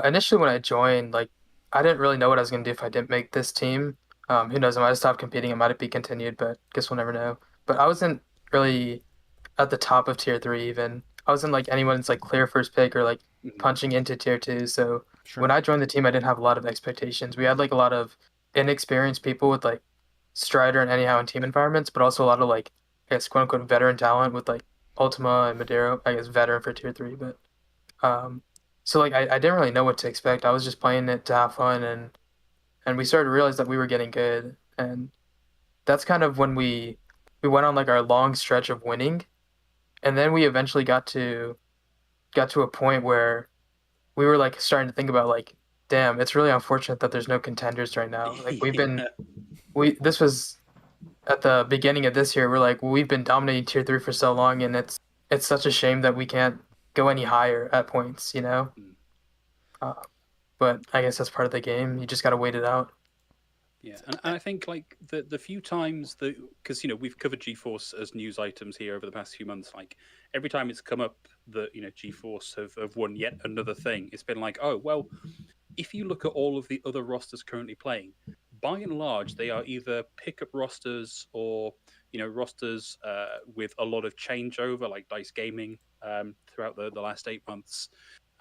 Initially, when I joined, like I didn't really know what I was gonna do if I didn't make this team. Who knows? I might have stopped competing. It might have been continued, but guess we'll never know. But I wasn't really at the top of tier 3 even. I wasn't like anyone's like clear first pick or like punching into tier 2. So when I joined the team, I didn't have a lot of expectations. We had like a lot of inexperienced people with like Strider and Anyhow in team environments, but also a lot of like, I guess, quote unquote veteran talent with like Ultima and Madero. I guess veteran for tier 3, but so like I didn't really know what to expect. I was just playing it to have fun, and we started to realize that we were getting good, and that's kind of when we went on like our long stretch of winning, and then we eventually got to a point where we were like starting to think about like, damn, it's really unfortunate that there's no contenders right now. Like this was at the beginning of this year. We're like, we've been dominating tier 3 for so long, and it's such a shame that we can't go any higher at points, but I guess that's part of the game. You just got to wait it out. Yeah, and I think like the few times that, because we've covered GeForce as news items here over the past few months, like every time it's come up that GeForce have won yet another thing, it's been like, oh well, if you look at all of the other rosters currently playing, by and large they are either pickup rosters or rosters with a lot of changeover, like Dice Gaming throughout the last 8 months,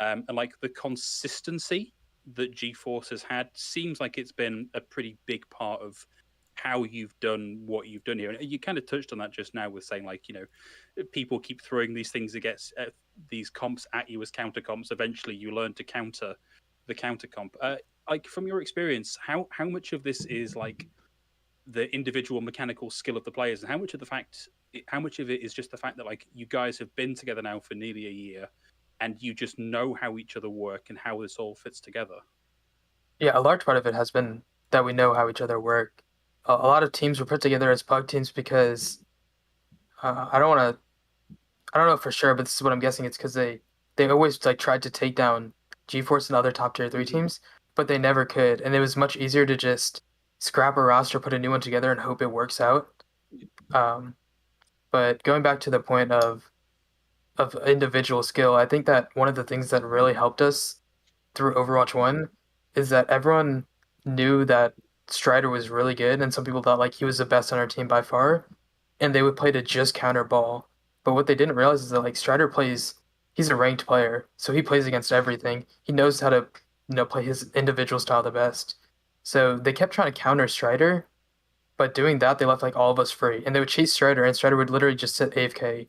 and like the consistency that GeForce has had seems like it's been a pretty big part of how you've done what you've done here. And you kind of touched on that just now with saying like, people keep throwing these things against these comps at you as counter comps. Eventually you learn to counter the counter comp. Like from your experience, how much of this is like the individual mechanical skill of the players, and how much of it is just the fact that like you guys have been together now for nearly a year and you just know how each other work and how this all fits together? Yeah, a large part of it has been that we know how each other work. A lot of teams were put together as pug teams because I don't know for sure, but this is what I'm guessing. It's because they always like tried to take down GeForce and other top tier 3 teams, but they never could, and it was much easier to just scrap a roster, put a new one together, and hope it works out. But going back to the point of individual skill, I think that one of the things that really helped us through Overwatch 1 is that everyone knew that Strider was really good, and some people thought like he was the best on our team by far, and they would play to just counter ball. But what they didn't realize is that like Strider he's a ranked player, so he plays against everything. He knows how to play his individual style the best. So they kept trying to counter Strider, but doing that they left like all of us free, and they would chase Strider, and Strider would literally just sit AFK,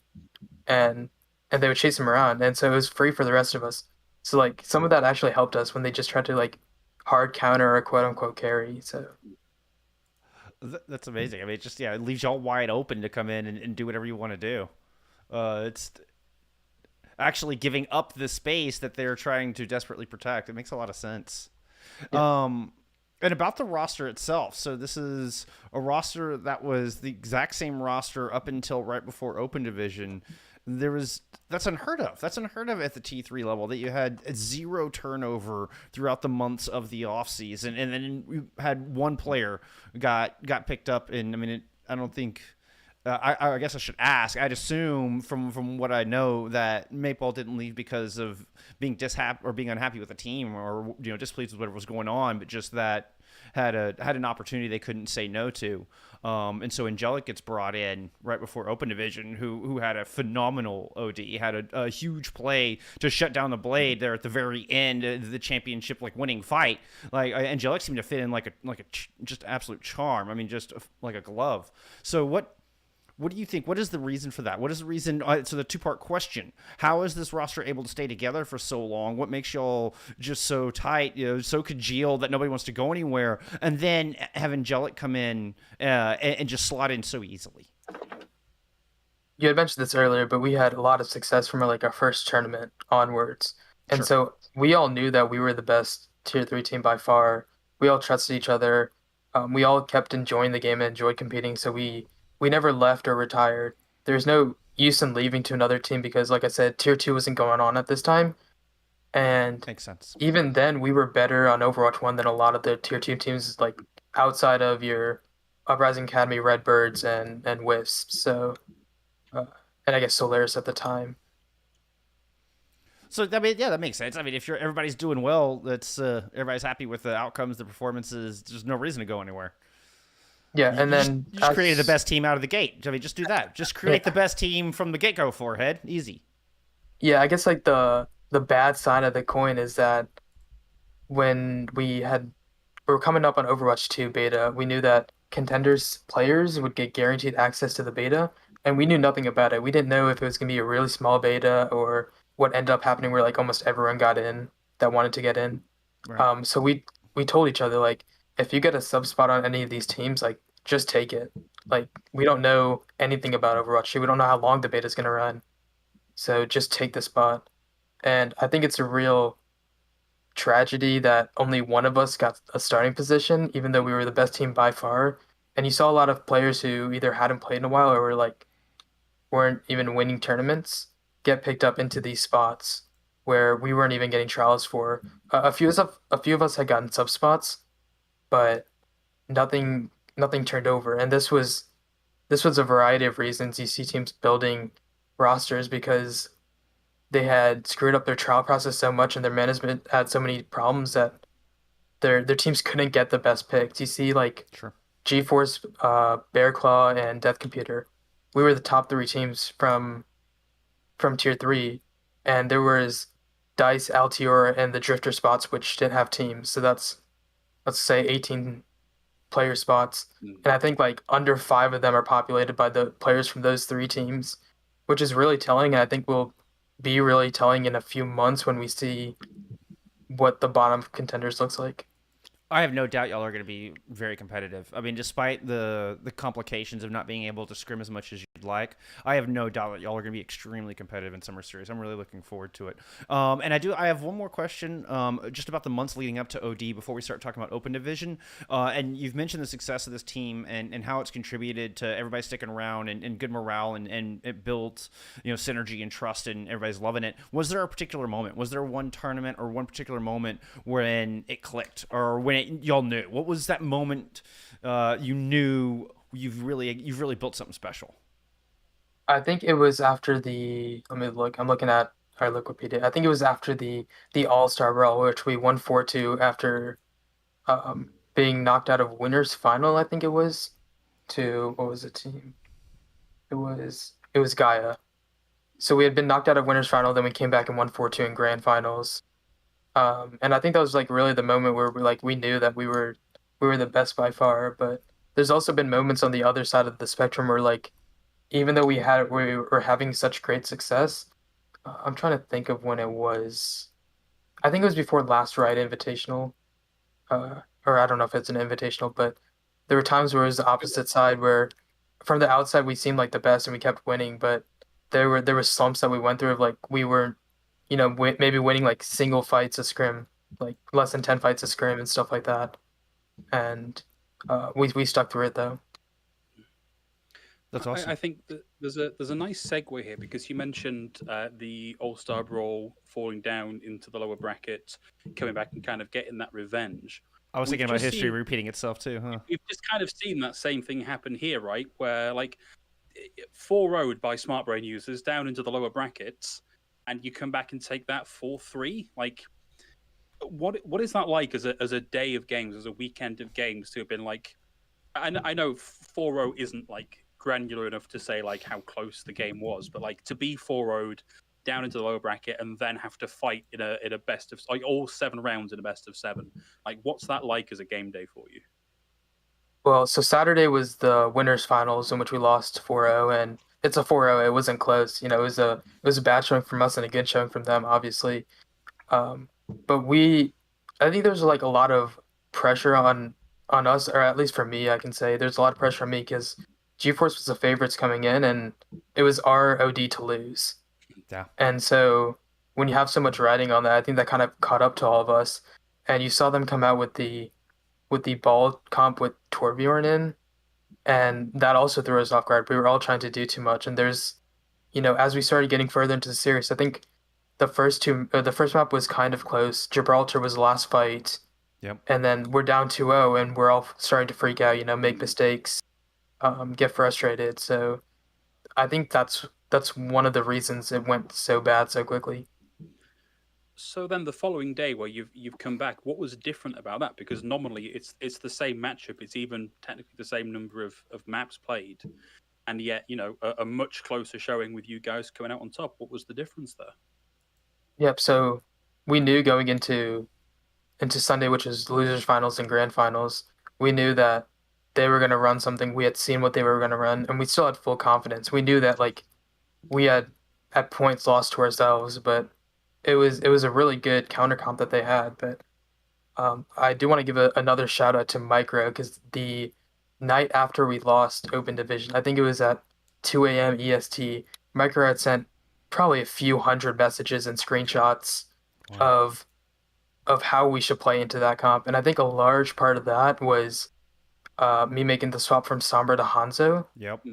and they would chase him around, and so it was free for the rest of us. So like some of that actually helped us when they just tried to like hard counter or quote unquote carry. So That's amazing. I mean, it leaves y'all wide open to come in and do whatever you want to do. It's actually giving up the space that they're trying to desperately protect. It makes a lot of sense. Yeah. And about the roster itself, so this is a roster that was the exact same roster up until right before Open Division. That's unheard of. That's unheard of at the T3 level, that you had zero turnover throughout the months of the off season, and then you had one player got picked up. And I mean, I don't think. I guess I should ask. I'd assume from what I know that Maple didn't leave because of being being unhappy with the team, or displeased with whatever was going on, but just that had an opportunity they couldn't say no to. And so Angelic gets brought in right before Open Division, who had a phenomenal OD. He had a huge play to shut down the Blade there at the very end of the championship, winning fight. Angelic seemed to fit in like a just absolute charm. I mean, just like a glove. So what do you think? What is the reason for that? What is the reason? So the two-part question: how is this roster able to stay together for so long? What makes y'all just so tight, so congealed that nobody wants to go anywhere? And then have Angelic come in and just slot in so easily. You had mentioned this earlier, but we had a lot of success from our first tournament onwards. And Sure. so we all knew that we were the best tier 3 team by far. We all trusted each other. We all kept enjoying the game and enjoyed competing. So we never left or retired. There's no use in leaving to another team because, like I said, tier 2 wasn't going on at this time. And Makes sense. even then, we were better on Overwatch 1 than a lot of the tier 2 teams, outside of your Uprising Academy, Redbirds, and Wisps. So, and I guess Solaris at the time. So I mean, yeah, that makes sense. I mean, if everybody's doing well, that's everybody's happy with the outcomes, the performances. There's no reason to go anywhere. Yeah, and then You just created the best team out of the gate. I mean, just do that. Just create the best team from the get-go, forehead. Easy. Yeah, I guess the bad side of the coin is that when we were coming up on Overwatch 2 beta, we knew that contenders players would get guaranteed access to the beta, and we knew nothing about it. We didn't know if it was going to be a really small beta or what ended up happening where almost everyone got in that wanted to get in. Right. So we told each other if you get a sub spot on any of these teams, just take it. We don't know anything about Overwatch 2. We don't know how long the beta is going to run. So just take the spot. And I think it's a real tragedy that only one of us got a starting position, even though we were the best team by far. And you saw a lot of players who either hadn't played in a while or weren't even winning tournaments get picked up into these spots where we weren't even getting trials for. A few of us had gotten sub spots, but nothing turned over. And this was a variety of reasons. You see teams building rosters because they had screwed up their trial process so much and their management had so many problems that their teams couldn't get the best picks. You see Sure. GeForce, Bear Claw, and Death Computer. We were the top 3 teams from tier 3, and there was Dice, Altiora, and the Drifter spots which didn't have teams. So that's, let's say, 18 player spots. And I think under 5 of them are populated by the players from those 3 teams, which is really telling, and I think will be really telling in a few months when we see what the bottom of contenders looks like. I have no doubt y'all are going to be very competitive. I mean, despite the complications of not being able to scrim as much as you'd like, I have no doubt that y'all are going to be extremely competitive in Summer Series. I'm really looking forward to it. And I have one more question just about the months leading up to OD before we start talking about Open Division. And you've mentioned the success of this team and how it's contributed to everybody sticking around and good morale and it built synergy and trust and everybody's loving it. Was there a particular moment? Was there one tournament or one particular moment when it clicked or when y'all knew? What was that moment you knew you've really built something special? I think it was after let me look. I'm looking at our Wikipedia. I think it was after the All-Star Brawl, which we won 4-2 after being knocked out of winners final, I think it was, to what was the team? It was Gaia. So we had been knocked out of winners final, then we came back and won 4-2 in grand finals. And I think that was really the moment where we knew that we were the best by far. But there's also been moments on the other side of the spectrum where even though we were having such great success, I'm trying to think of when it was. I think it was before Last Ride Invitational, or I don't know if it's an invitational, but there were times where it was the opposite side, where from the outside we seemed like the best and we kept winning, but there were slumps that we went through of like we were, maybe winning like single fights a scrim, like less than 10 fights a scrim and stuff like that. And we stuck through it though. That's awesome. I think that there's a nice segue here because you mentioned the All-Star Brawl falling down into the lower bracket, coming back and kind of getting that revenge. I was We've thinking about just history seen- repeating itself too, huh? We've just kind of seen that same thing happen here, right? Where like 4-0'd by Smart Brain users down into the lower brackets, and you come back and take that 4-3. Like, what is that like as a day of games, as a weekend of games to have been like? I know 4-0 isn't like granular enough to say like how close the game was, but like to be 4-0'd down into the lower bracket and then have to fight in a best of like all 7 rounds in a best of 7. Like, what's that like as a game day for you? Well, so Saturday was the winners finals in which we lost 4-0, and it's a 4-0. It wasn't close. It was a bad showing from us and a good showing from them, obviously. But I think there's like a lot of pressure on us, or at least for me, I can say there's a lot of pressure on me because GeForce was the favorites coming in, and it was our OD to lose. Yeah. And so when you have so much riding on that, I think that kind of caught up to all of us. And you saw them come out with the ball comp with Torbjorn in, and that also threw us off guard. We were all trying to do too much, and as we started getting further into the series, I think the first map was kind of close. Gibraltar was the last fight. Yep. And then we're down 2-0, and we're all starting to freak out, make mistakes, get frustrated. So I think that's one of the reasons it went so bad so quickly. So then the following day where you've come back, what was different about that? Because normally it's the same matchup, it's even technically the same number of maps played, and yet a much closer showing with you guys coming out on top. What was the difference there? Yep. So we knew going into Sunday, which is losers finals and grand finals, we knew that they were going to run something. We had seen what they were going to run, and we still had full confidence. We knew that like we had at points lost to ourselves, but it was a really good counter comp that they had. But I do want to give another shout out to Micro, because the night after we lost Open Division, I think it was at 2 a.m. EST, Micro had sent probably a few hundred messages and screenshots Wow. of how we should play into that comp. And I think a large part of that was me making the swap from Sombra to Hanzo. Yep.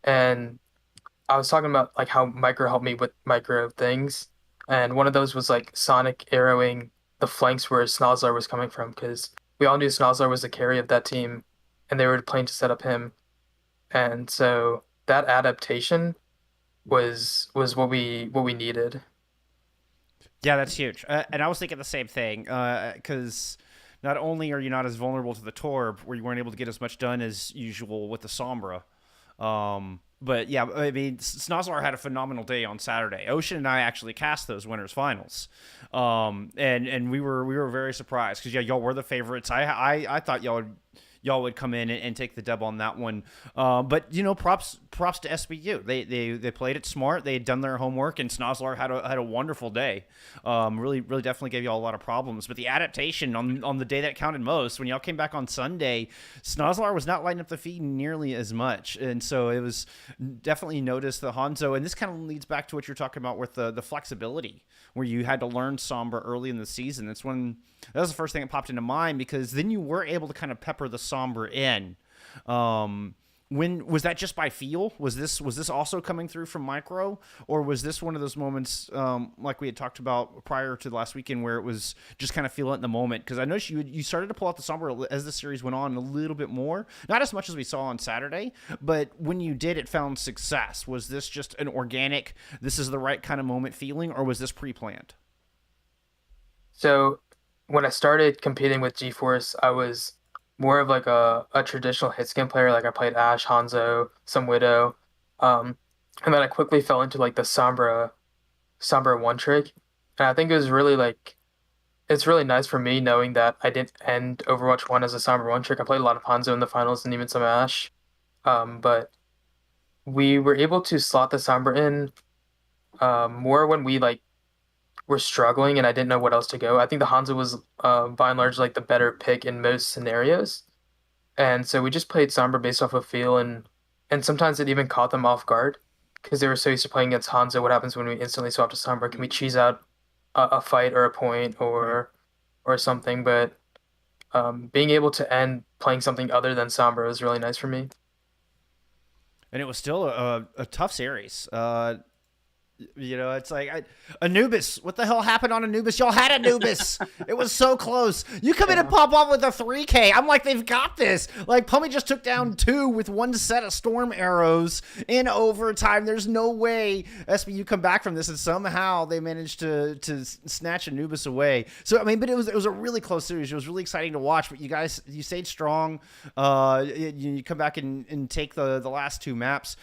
And I was talking about like how Micro helped me with micro things. And one of those was like Sonic arrowing the flanks where Snozlar was coming from, because we all knew Snozlar was the carry of that team, and they were playing to set up him. And so that adaptation was what we needed. Yeah, that's huge. And I was thinking the same thing, because not only are you not as vulnerable to the Torb, where you weren't able to get as much done as usual with the Sombra, but yeah, I mean, Snozlar had a phenomenal day on Saturday. Ocean and I actually cast those winners finals, and we were very surprised because y'all were the favorites. I thought y'all would come in and take the dub on that one. But props to SBU. They played it smart. They had done their homework, and Snozlar had a wonderful day. Really definitely gave y'all a lot of problems. But the adaptation on the day that counted most, when y'all came back on Sunday, Snozlar was not lighting up the feed nearly as much, and so it was definitely noticed the Hanzo. And this kind of leads back to what you're talking about with the flexibility, where you had to learn Sombra early in the season. That was the first thing that popped into mind, because then you were able to kind of pepper the Sombra in. When was that just by feel? Was this also coming through from Micro, or was this one of those moments like we had talked about prior to the last weekend, where it was just kind of feel it in the moment? Because I noticed you started to pull out the Sombra as the series went on a little bit more, not as much as we saw on Saturday, but when you did, it found success. Was this just an organic, this is the right kind of moment feeling, or was this pre-planned? So when I started competing with GeForce, I was more of like a traditional Hitscan player. Like I played Ashe, Hanzo, some Widow. And then I quickly fell into like the Sombra one trick. And I think it was really like, it's really nice for me knowing that I didn't end Overwatch 1 as a Sombra one trick. I played a lot of Hanzo in the finals and even some Ashe. But we were able to slot the Sombra in more when we like were struggling and I didn't know what else to go. I think the Hanzo was by and large like the better pick in most scenarios. And so we just played Sombra based off of feel, and sometimes it even caught them off guard because they were so used to playing against Hanzo. What happens when we instantly swap to Sombra? Can we cheese out a fight or a point or something? But being able to end playing something other than Sombra was really nice for me. And it was still a tough series. It's like Anubis. What the hell happened on Anubis? Y'all had Anubis. It was so close. You come in and pop off with a 3K. I'm like, they've got this. Like, Pummy just took down 2 with 1 set of storm arrows in overtime. There's no way SBU come back from this, and somehow they managed to snatch Anubis away. So I mean, but it was a really close series. It was really exciting to watch. But you stayed strong. You come back and take the last 2 maps.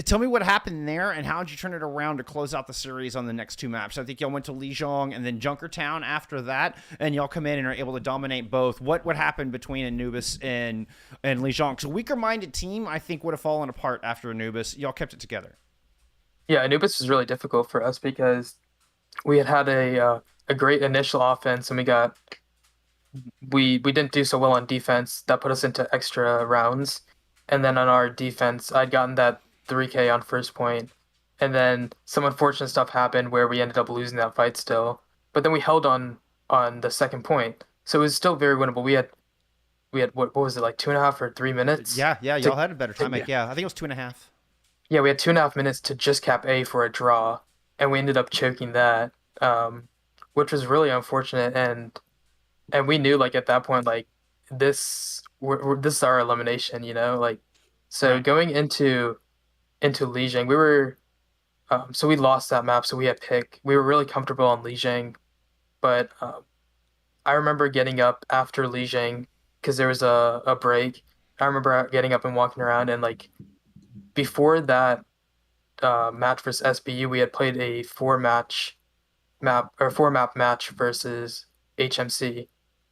Tell me what happened there, and how did you turn it around to close out the series on the next 2 maps? I think y'all went to Lijiang and then Junkertown after that, and y'all come in and are able to dominate both. What happened between Anubis and Lijiang? Because a weaker-minded team, I think, would have fallen apart after Anubis. Y'all kept it together. Yeah, Anubis was really difficult for us because we had a great initial offense, and we didn't do so well on defense. That put us into extra rounds. And then on our defense, I'd gotten that 3K on first point. And then some unfortunate stuff happened where we ended up losing that fight still. But then we held on the second point. So it was still very winnable. We had what was it, like 2.5 or 3 minutes? Yeah, y'all had a better time. Yeah, I think it was 2.5. Yeah, we had 2.5 minutes to just cap A for a draw. And we ended up choking that, which was really unfortunate. And we knew, like, at that point, like, this is our elimination, like, so going into Lijiang, we were so we lost that map, so we had pick. We were really comfortable on Lijiang, but I remember getting up after Lijiang because there was a break. I remember getting up and walking around, and like before that match versus SBU, we had played a 4-map match versus HMC,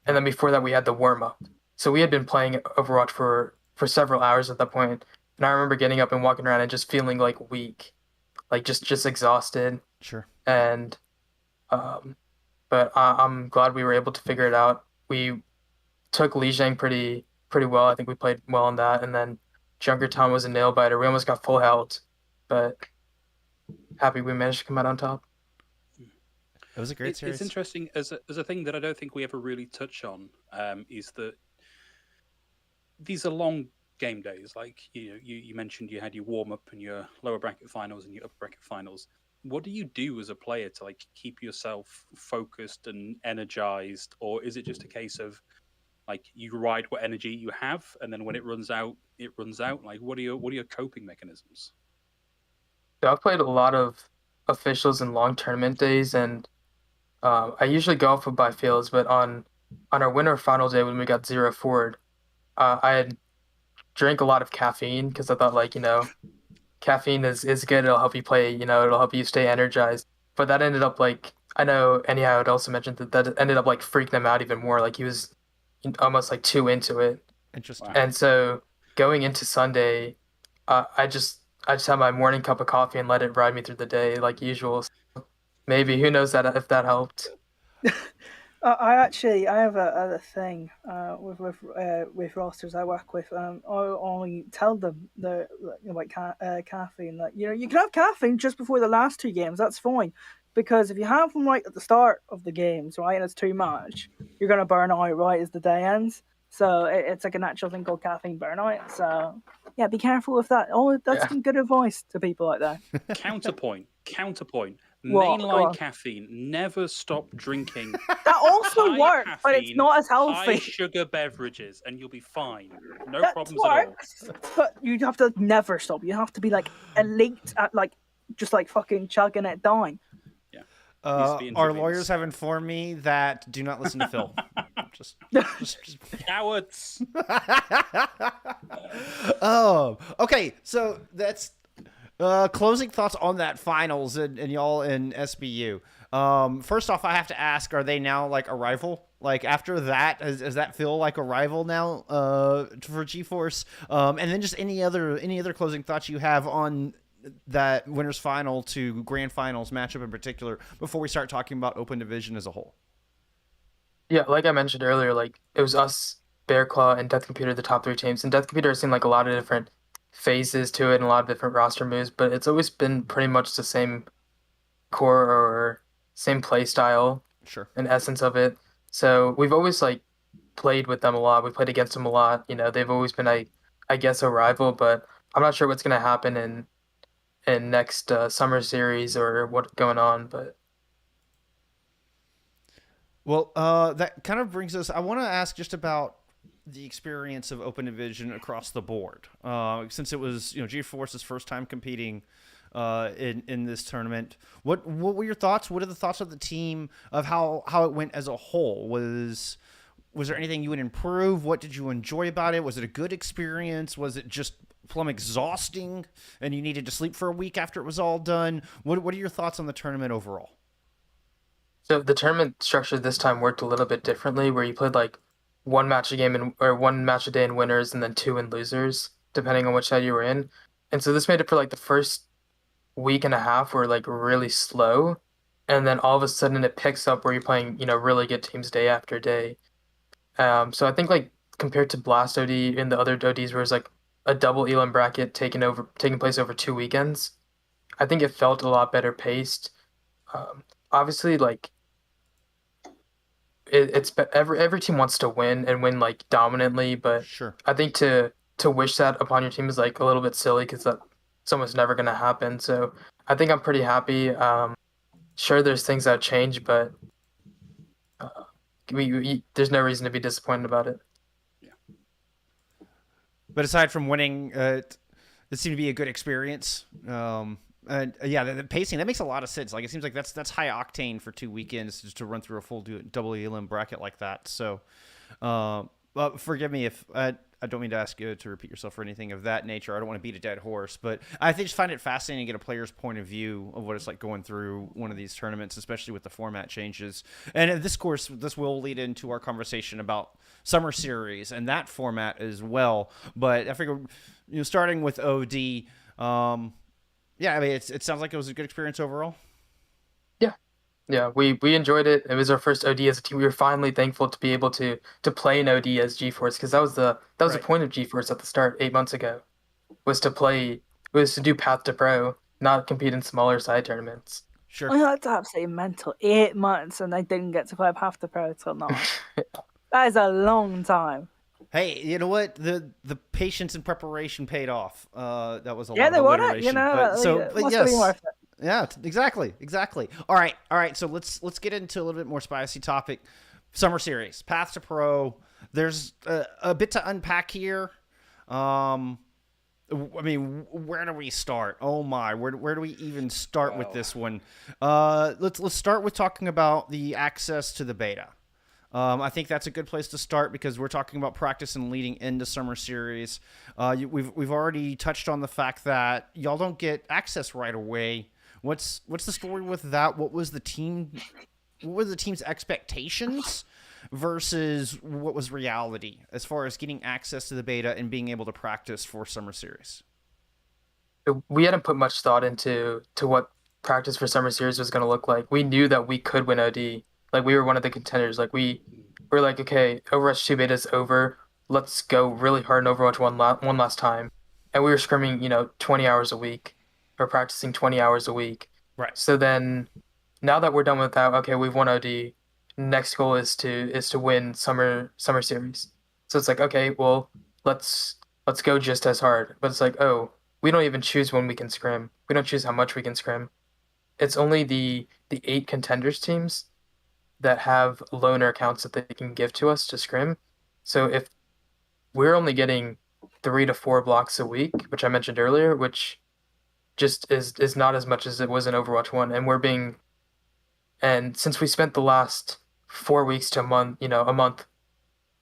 and then before that we had the warm up. So we had been playing Overwatch for several hours at that point, and I remember getting up and walking around and just feeling like weak, like just exhausted. Sure. And but I'm glad we were able to figure it out. We took Lijiang pretty well. I think we played well on that, and then Junkertown was a nail biter. We almost got full health, but happy we managed to come out on top. It was a great series. It's interesting as a thing that I don't think we ever really touch on, is that these are long game days. Like you mentioned, you had your warm up and your lower bracket finals and your upper bracket finals. What do you do as a player to like keep yourself focused and energized, or is it just a case of like you ride what energy you have, and then when it runs out, it runs out? Like, what are your coping mechanisms? So I've played a lot of officials and long tournament days, and I usually go off of by fields. But on our winter final day when we got 0 forward, I had drank a lot of caffeine because I thought, like, caffeine is good. It'll help you play, it'll help you stay energized. But that ended up, like, I know anyhow had also mentioned that ended up like freaking him out even more. Like he was almost like too into it. Interesting. And so going into Sunday, I just had my morning cup of coffee and let it ride me through the day like usual. So maybe, who knows if that helped. I have a thing with rosters I work with. I only tell them caffeine, that you can have caffeine just before the last 2 games. That's fine, because if you have them right at the start of the games, right, and it's too much, you're gonna burn out right as the day ends. So it's like a natural thing called caffeine burnout. So yeah, be careful with that. That's some good advice to people like that. Counterpoint. What? Mainline caffeine. Never stop drinking. That also works, caffeine, but it's not as healthy. High sugar beverages, and you'll be fine. No That problems works, at all. but you have to never stop. You have to be like elite at like just like fucking chugging it down. Yeah. Our lawyers have informed me that do not listen to Phil. just Cowards. Oh, okay. So that's closing thoughts on that finals and y'all in SBU. First off, I have to ask: are they now like a rival? Like after that, does that feel like a rival now for GeForce? And then just any other closing thoughts you have on that winners final to grand finals matchup in particular before we start talking about open division as a whole? Yeah, like I mentioned earlier, like it was us Bear Claw, and Death Computer the top 3 teams. And Death Computer has seen like a lot of different phases to it and a lot of different roster moves, but it's always been pretty much the same core or same play style Sure. and essence of it. So we've always like played with them a lot. We played against them a lot. They've always been I guess a rival, but I'm not sure what's gonna happen in next summer series or what's going on. But Well, that kind of brings us. I want to ask just about the experience of Open Division across the board, since it was GeForce's first time competing in this tournament. What were your thoughts? What are the thoughts of the team of how it went as a whole? Was there anything you would improve? What did you enjoy about it? Was it a good experience? Was it just plumb exhausting and you needed to sleep for a week after it was all done? What are your thoughts on the tournament overall? so the tournament structure this time worked a little bit differently, where you played like one match a game or one match a day in winners and then 2 in losers, depending on which side you were in. And so this made it for like the first week and a half were like really slow, and then all of a sudden it picks up where you're playing really good teams day after day. So I think like compared to Blast OD and the other ODs where it's like a double elim bracket taking place over 2 weekends, I think it felt a lot better paced. Obviously, like it's every team wants to win and win like dominantly, but Sure. I think to wish that upon your team is like a little bit silly because that's almost never going to happen. So I think I'm pretty happy. Sure, there's things that change, but there's no reason to be disappointed about it. But aside from winning, it seemed to be a good experience. And yeah, the pacing, that makes a lot of sense. Like, it seems like that's high octane for 2 weekends just to run through a full double elim bracket like that. So, well, forgive me if I don't mean to ask you to repeat yourself or anything of that nature. I don't want to beat a dead horse, but I just find it fascinating to get a player's point of view of what it's like going through one of these tournaments, especially with the format changes. And this will lead into our conversation about Summer Series and that format as well. But I figure, starting with OD, yeah, I mean, it sounds like it was a good experience overall. Yeah, we enjoyed it. It was our first OD as a team. We were finally thankful to be able to play an OD as GeForce, because that was the Right. point of GeForce at the start 8 months ago, was to do Path to Pro, not compete in smaller side tournaments. Sure. Well, that's absolutely mental. 8 months and I didn't get to play half the pro till now. That is a long time. Hey, you know what? The patience and preparation paid off. That was a Yeah, lot they of want it, alliteration. but But must have been yes. worth it. Yeah, exactly. All right. So let's get into a little bit more spicy topic. Summer Series, Path to Pro. There's a bit to unpack here. I mean, where do we start? Oh my, where do we even start with this one? Let's start with talking about the access to the beta. I think that's a good place to start because we're talking about practice and leading into Summer Series. We've already touched on the fact that y'all don't get access right away. What's the story with that? What were the team's expectations versus what was reality as far as getting access to the beta and being able to practice for Summer Series? We hadn't put much thought into what practice for Summer Series was going to look like. We knew that we could win OD. Like, we were one of the contenders. Like, we were like, okay, Overwatch 2 beta's over. Let's go really hard in Overwatch 1 one last time. And we were scrimming, 20 hours a week, or practicing 20 hours a week. Right. So then, now that we're done with that, okay, we've won OD. Next goal is to win Summer Series. So it's like, okay, well, let's go just as hard. But it's like, oh, we don't even choose when we can scrim. We don't choose how much we can scrim. It's only the 8 contenders teams that have loaner accounts that they can give to us to scrim. So if we're only getting 3 to 4 blocks a week, which I mentioned earlier, which just is not as much as it was in Overwatch 1, and since we spent the last 4 weeks to a month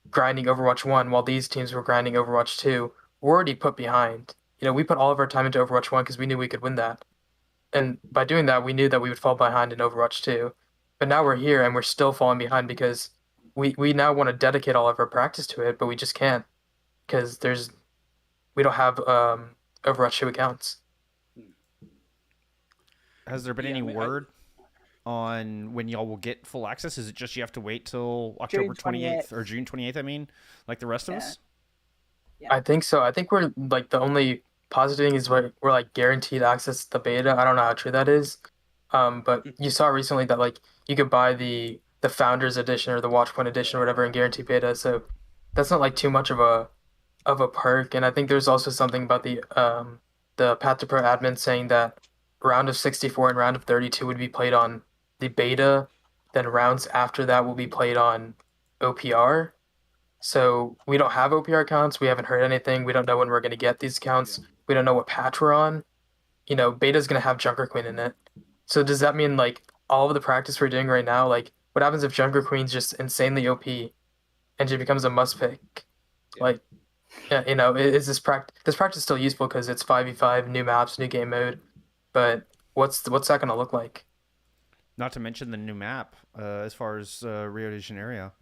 grinding Overwatch 1 while these teams were grinding Overwatch 2, we're already put behind. We put all of our time into Overwatch 1 because we knew we could win that. And by doing that, we knew that we would fall behind in Overwatch 2. But now we're here and we're still falling behind because we now want to dedicate all of our practice to it, but we just can't because we don't have Overwatch 2 accounts. Has there been any word on when y'all will get full access? Is it just you have to wait till October 28th or June 28th? I mean, like the rest of us. Yeah. I think so. I think we're like the only positive thing is we're like guaranteed access to the beta. I don't know how true that is. But you saw recently that like you could buy the Founders Edition or the Watchpoint Edition or whatever in guaranteed beta. So that's not like too much of a perk. And I think there's also something about the Path to Pro admin saying that round of 64 and round of 32 would be played on the beta, then rounds after that will be played on OPR. So we don't have OPR accounts. We haven't heard anything. We don't know when we're going to get these accounts. We don't know what patch we're on. You know, beta's going to have Junker Queen in it. So does that mean like all of the practice we're doing right now, like what happens if Junker Queen's just insanely OP and she becomes a must pick? Like, yeah, you know, is this practice still useful because it's 5v5, new maps, new game mode, but what's that going to look like? Not to mention the new map as far as Rio de Janeiro.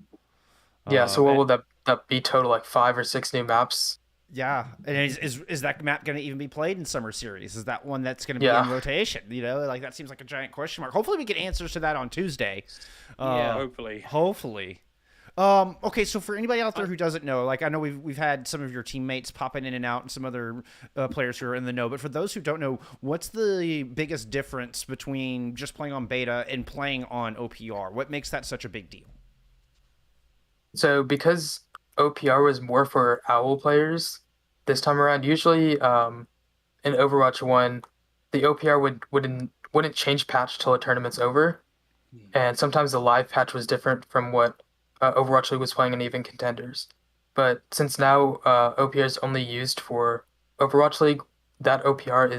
Yeah, so what will that be total, like 5 or 6 new maps? Yeah, and is that map going to even be played in Summer Series? Is that one that's going to be in rotation? You know, like that seems like a giant question mark. Hopefully we get answers to that on Tuesday. Hopefully. Hopefully. Okay, so for anybody out there who doesn't know, like I know we've had some of your teammates popping in and out and some other players who are in the know, but for those who don't know, what's the biggest difference between just playing on beta and playing on OPR? What makes that such a big deal? So because OPR was more for OWL players this time around, usually in Overwatch 1, the OPR wouldn't change patch till a tournament's over. And sometimes the live patch was different from what Overwatch League was playing in even contenders. But since now OPR is only used for Overwatch League, that OPR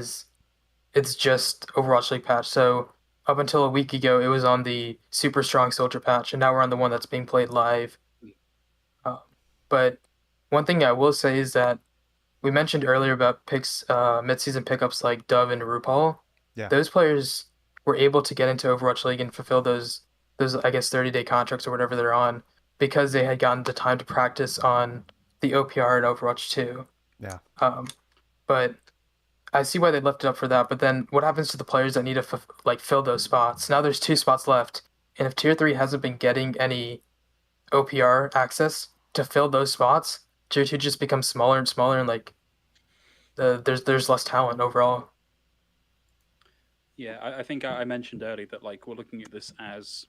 it's just Overwatch League patch. So up until a week ago, it was on the Super Strong Soldier patch, and now we're on the one that's being played live. But one thing I will say is that we mentioned earlier about picks, mid-season pickups like Dove and Rupal. Yeah. Those players were able to get into Overwatch League and fulfill those I guess 30-day contracts or whatever they're on because they had gotten the time to practice on the OPR and Overwatch 2. Yeah. But I see why they left it up for that. But then what happens to the players that need to fill those spots? Now there's 2 spots left, and if Tier 3 hasn't been getting any OPR access to fill those spots, Tier 2 just becomes smaller and smaller, and like there's less talent overall. Yeah, I think I mentioned earlier that like we're looking at this as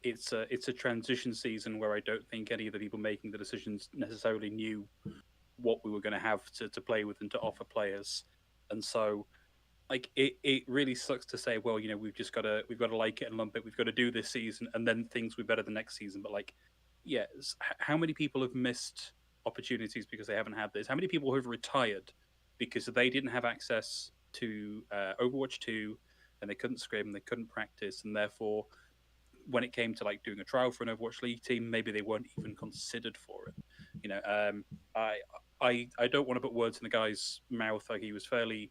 it's a transition season where I don't think any of the people making the decisions necessarily knew what we were going to have to play with and to offer players, and so like it really sucks to say, well, you know, we've got to like it and lump it, we've got to do this season, and then things will be better the next season. But like, yeah, how many people have missed opportunities because they haven't had this? How many people have retired because they didn't have access to Overwatch 2 and they couldn't scrim, they couldn't practice, and therefore when it came to like doing a trial for an Overwatch League team, maybe they weren't even considered for it. You know, I don't want to put words in the guy's mouth. Like, he was fairly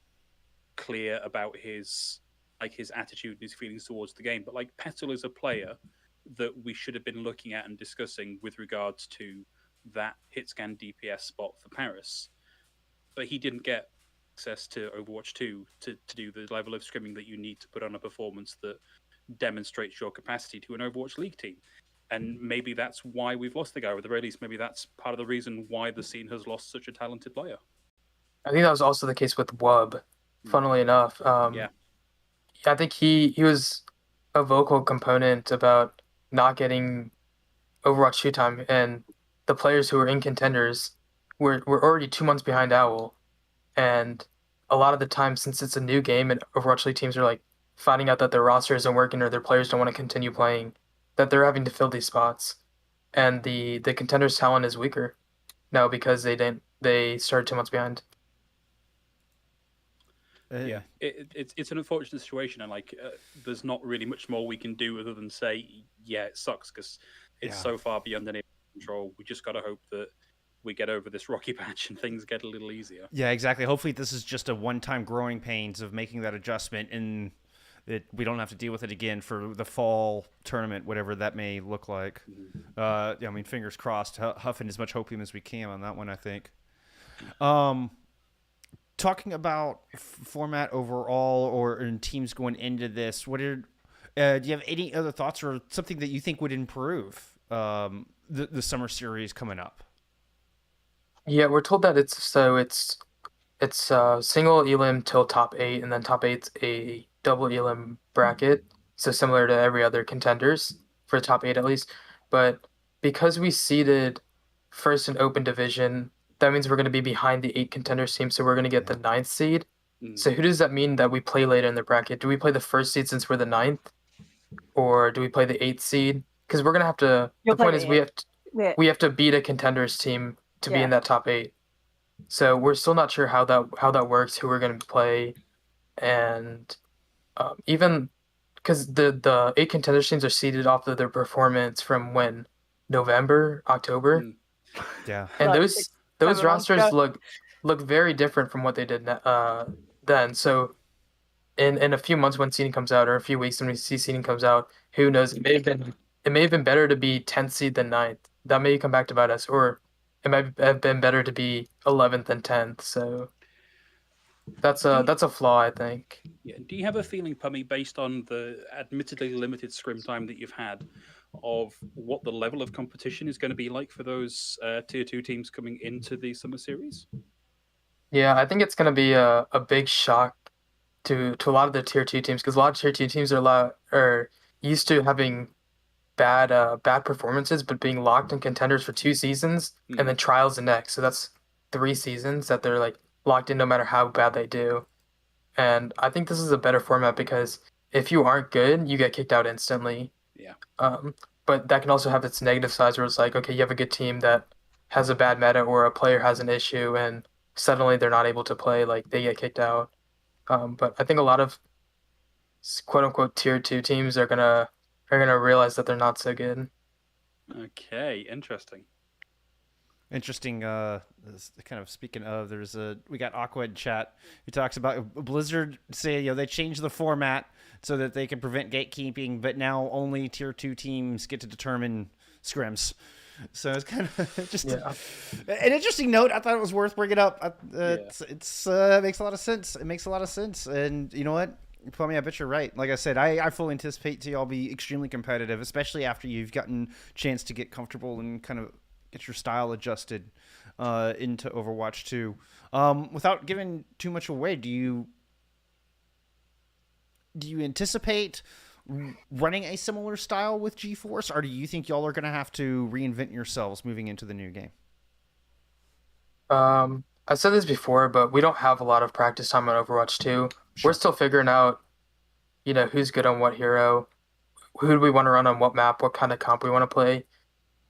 clear about his attitude and his feelings towards the game, but like Petal is a player that we should have been looking at and discussing with regards to that Hitscan DPS spot for Paris, but he didn't get access to Overwatch 2 to do the level of scrimming that you need to put on a performance that demonstrates your capacity to an Overwatch League team. And maybe that's why we've lost the guy, or at the very least, maybe that's part of the reason why the scene has lost such a talented player. I think that was also the case with Wub, funnily enough. Yeah. I think he was a vocal component about not getting Overwatch 2 time, and the players who were in contenders were already 2 months behind OWL. And a lot of the time, since it's a new game and Overwatch League teams are like finding out that their roster isn't working or their players don't want to continue playing, that they're having to fill these spots. And the contenders' talent is weaker now because they started 2 months behind. Yeah, it's an unfortunate situation, and like there's not really much more we can do other than say, yeah, it sucks because it's so far beyond any control. We just got to hope that we get over this rocky patch and things get a little easier. Yeah, exactly. Hopefully this is just a one-time growing pains of making that adjustment, and that we don't have to deal with it again for the fall tournament, whatever that may look like. I mean, fingers crossed, huffing as much hopium as we can on that one, I think. Talking about format overall, or in teams going into this, Do you have any other thoughts or something that you think would improve the summer series coming up? Yeah, we're told that it's single elim till top 8, and then top eight's a double elim bracket, so similar to every other contenders for top 8 at least. But because we seeded first in open division, that means we're going to be behind the 8 contenders team, so we're going to get the 9th seed. So who does that mean that we play later in the bracket? Do we play the first seed since we're the 9th, or do we play the 8th seed? Because we're going to have to. You'll The point play is the we have to beat a contenders team to be Yeah. in that top 8. So we're still not sure how that works, who we're going to play, and even because the 8 contenders teams are seeded off of their performance from when November, October, Yeah. and Like, those 7 months rosters ago. look very different from what they did then. So in a few months when seeding comes out, or a few weeks when we see seeding comes out, who knows? It may have been better to be 10th seed than 9th. That may come back to bite us, or it might have been better to be 11th than 10th. So that's a flaw, I think. Yeah. Do you have a feeling, Pummy, based on the admittedly limited scrim time that you've had, of what the level of competition is going to be like for those tier 2 teams coming into the summer series? Yeah, I think it's going to be a big shock to a lot of the tier 2 teams, because a lot of tier 2 teams are used to having bad performances, but being locked in contenders for 2 seasons and then trials the next. So that's 3 seasons that they're like locked in no matter how bad they do. And I think this is a better format because if you aren't good, you get kicked out instantly. Yeah. But that can also have its negative sides where it's like, okay, you have a good team that has a bad meta, or a player has an issue and suddenly they're not able to play, like they get kicked out. But I think a lot of quote unquote tier 2 teams are gonna realize that they're not so good. Okay, interesting. Interesting. Kind of speaking of, we got Aqua in chat who talks about Blizzard say they changed the format so that they can prevent gatekeeping, but now only tier 2 teams get to determine scrims. So it's kind of just an interesting note. I thought it was worth bringing up. It makes a lot of sense. It makes a lot of sense. And you know what? Pummy, I bet you're right. Like I said, I fully anticipate to y'all be extremely competitive, especially after you've gotten a chance to get comfortable and kind of get your style adjusted into Overwatch 2. Without giving too much away, do you anticipate running a similar style with GeForce, or do you think y'all are going to have to reinvent yourselves moving into the new game? I said this before, but we don't have a lot of practice time on Overwatch 2. We're still figuring out, who's good on what hero, who do we want to run on what map, what kind of comp we want to play.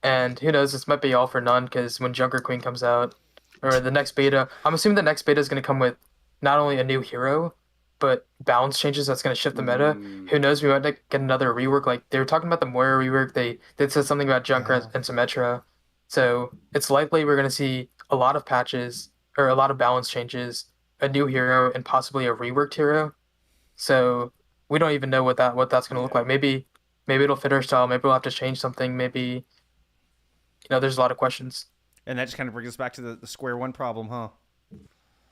And who knows, this might be all for none, because when Junker Queen comes out, or the next beta, I'm assuming the next beta is going to come with not only a new hero, but balance changes that's going to shift the meta. Who knows, we might get another rework. Like, they were talking about the Moira rework. They said something about Junker and Symmetra. So it's likely we're going to see a lot of patches, or a lot of balance changes, a new hero, and possibly a reworked hero. So we don't even know what that's going to look like. Maybe it'll fit our style. Maybe we'll have to change something. Maybe, there's a lot of questions. And that just kind of brings us back to the square one problem, huh?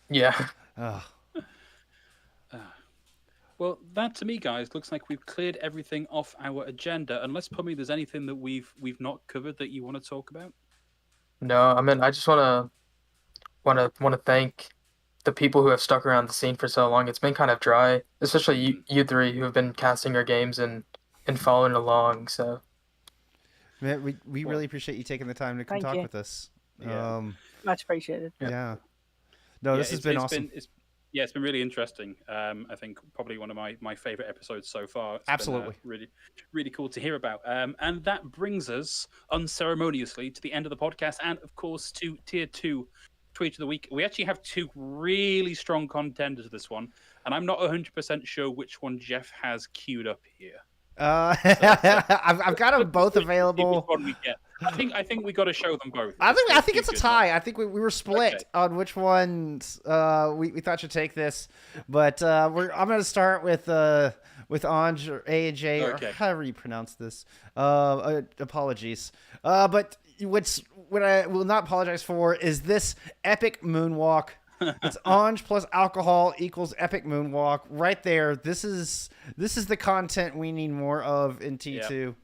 Yeah. Well, that to me, guys, looks like we've cleared everything off our agenda. Unless, Pummy, there's anything that we've not covered that you want to talk about? No, I mean, I just want to thank the people who have stuck around the scene for so long. It's been kind of dry, especially you three who have been casting your games and following along. So, man, we really appreciate you taking the time to come talk with us. Yeah. Much appreciated. Yeah. No, this has been awesome. It's been really interesting. I think probably one of my favorite episodes so far. It's Absolutely. been, really, really cool to hear about. And that brings us unceremoniously to the end of the podcast, and of course to Tier 2 Tweet of the Week. We actually have 2 really strong contenders this one, and I'm not 100% sure which one Jeff has queued up here. I've got them both available. Which one we get. I think we got to show them both. I think it's a tie. I think we were split on which ones we thought should take this, but I'm going to start with Anj or AJ or however you pronounce this. Apologies, but what I will not apologize for is this epic moonwalk It's Anj plus alcohol equals epic moonwalk right there. This is the content we need more of in T2.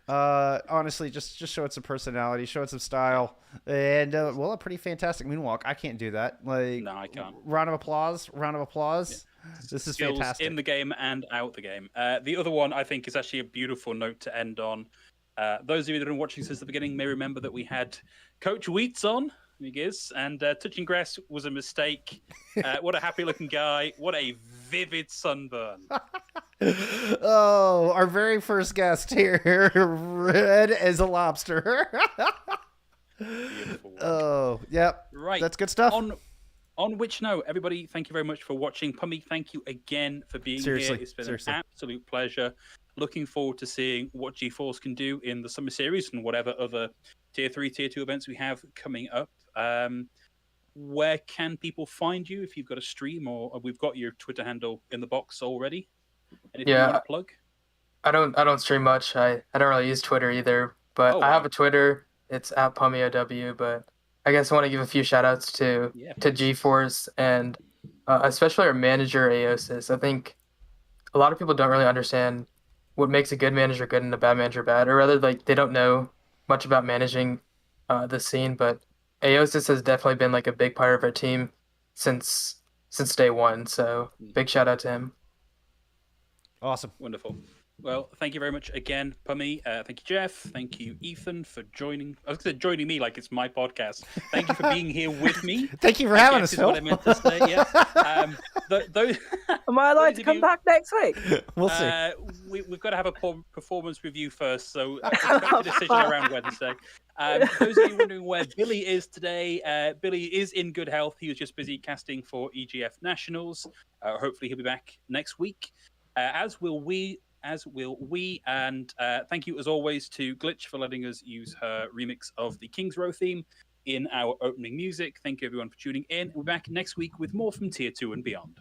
Honestly, just show it some personality, show it some style, and well, a pretty fantastic moonwalk. I can't do that. Like, no, I can't. Round of applause. Yeah. This is Skills fantastic. in the game and out the game. The other one I think is actually a beautiful note to end on. Those of you that have been watching since the beginning may remember that we had Coach Wheats on, and touching grass was a mistake. What a happy-looking guy! What a vivid sunburn! Oh, our very first guest here, red as a lobster. Beautiful. Oh, yep. Right, that's good stuff. On which note, everybody, thank you very much for watching. Pummy, thank you again for being here. It's been an absolute pleasure. Looking forward to seeing what G-Force can do in the Summer Series and whatever other Tier 3, Tier 2 events we have coming up. Where can people find you if you've got a stream, or we've got your Twitter handle in the box already? Anything you want to plug? I don't stream much. I don't really use Twitter either, but I have a Twitter. It's at PummyOW, but I guess I want to give a few shout outs to G-Force and especially our manager Aosis. I think a lot of people don't really understand what makes a good manager good and a bad manager bad, or rather, like, they don't know much about managing the scene. But Aosis has definitely been like a big part of our team since day one. So big shout out to him. Awesome, wonderful. Well, thank you very much again, Pummy. Thank you, Jeff. Thank you, Ethan, for joining. I was going to say joining me like it's my podcast. Thank you for being here with me. Thank you for having us, Phil. What I meant to say. Yeah. Those, am I allowed to come back next week? We'll see. We've got to have a performance review first, so expect a decision around Wednesday. Those of you wondering where Billy is today, Billy is in good health. He was just busy casting for EGF Nationals. Hopefully, he'll be back next week. As will we, and thank you as always to Glitch for letting us use her remix of the King's Row theme in our opening music. Thank you everyone for tuning in. We're back next week with more from Tier 2 and beyond.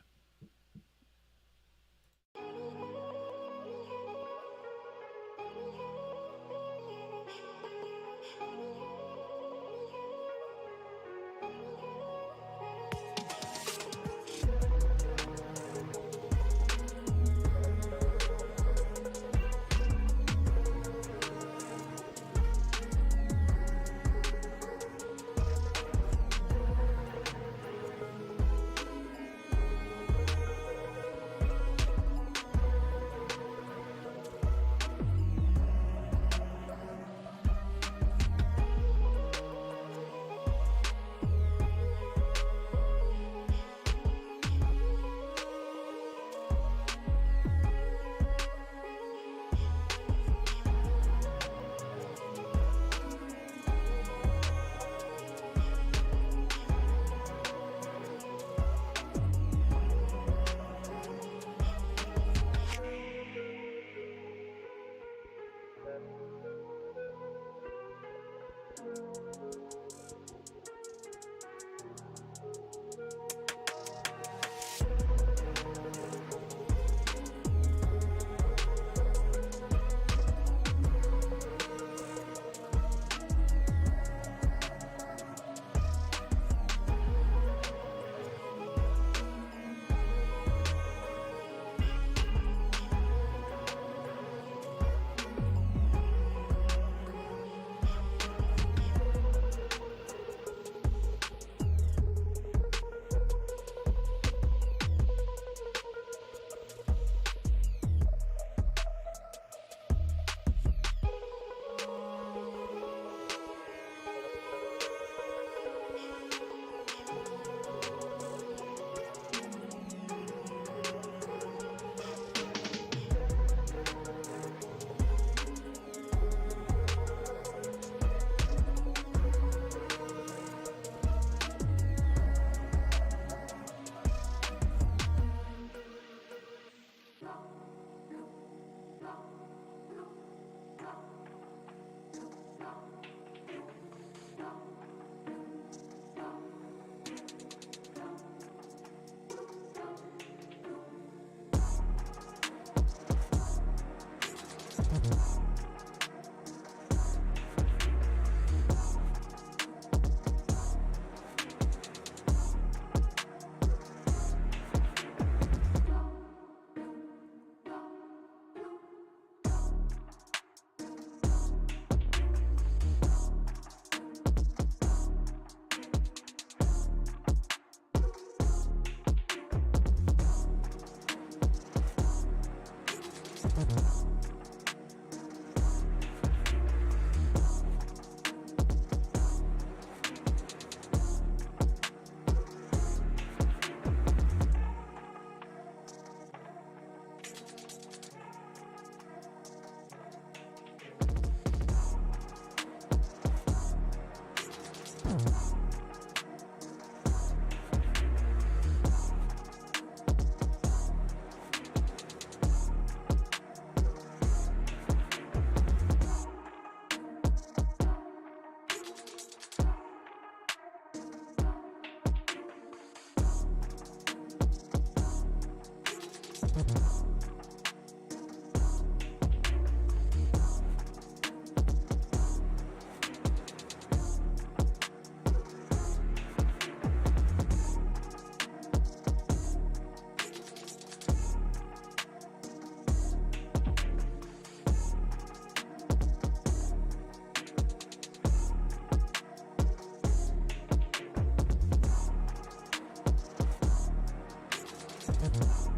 Bye.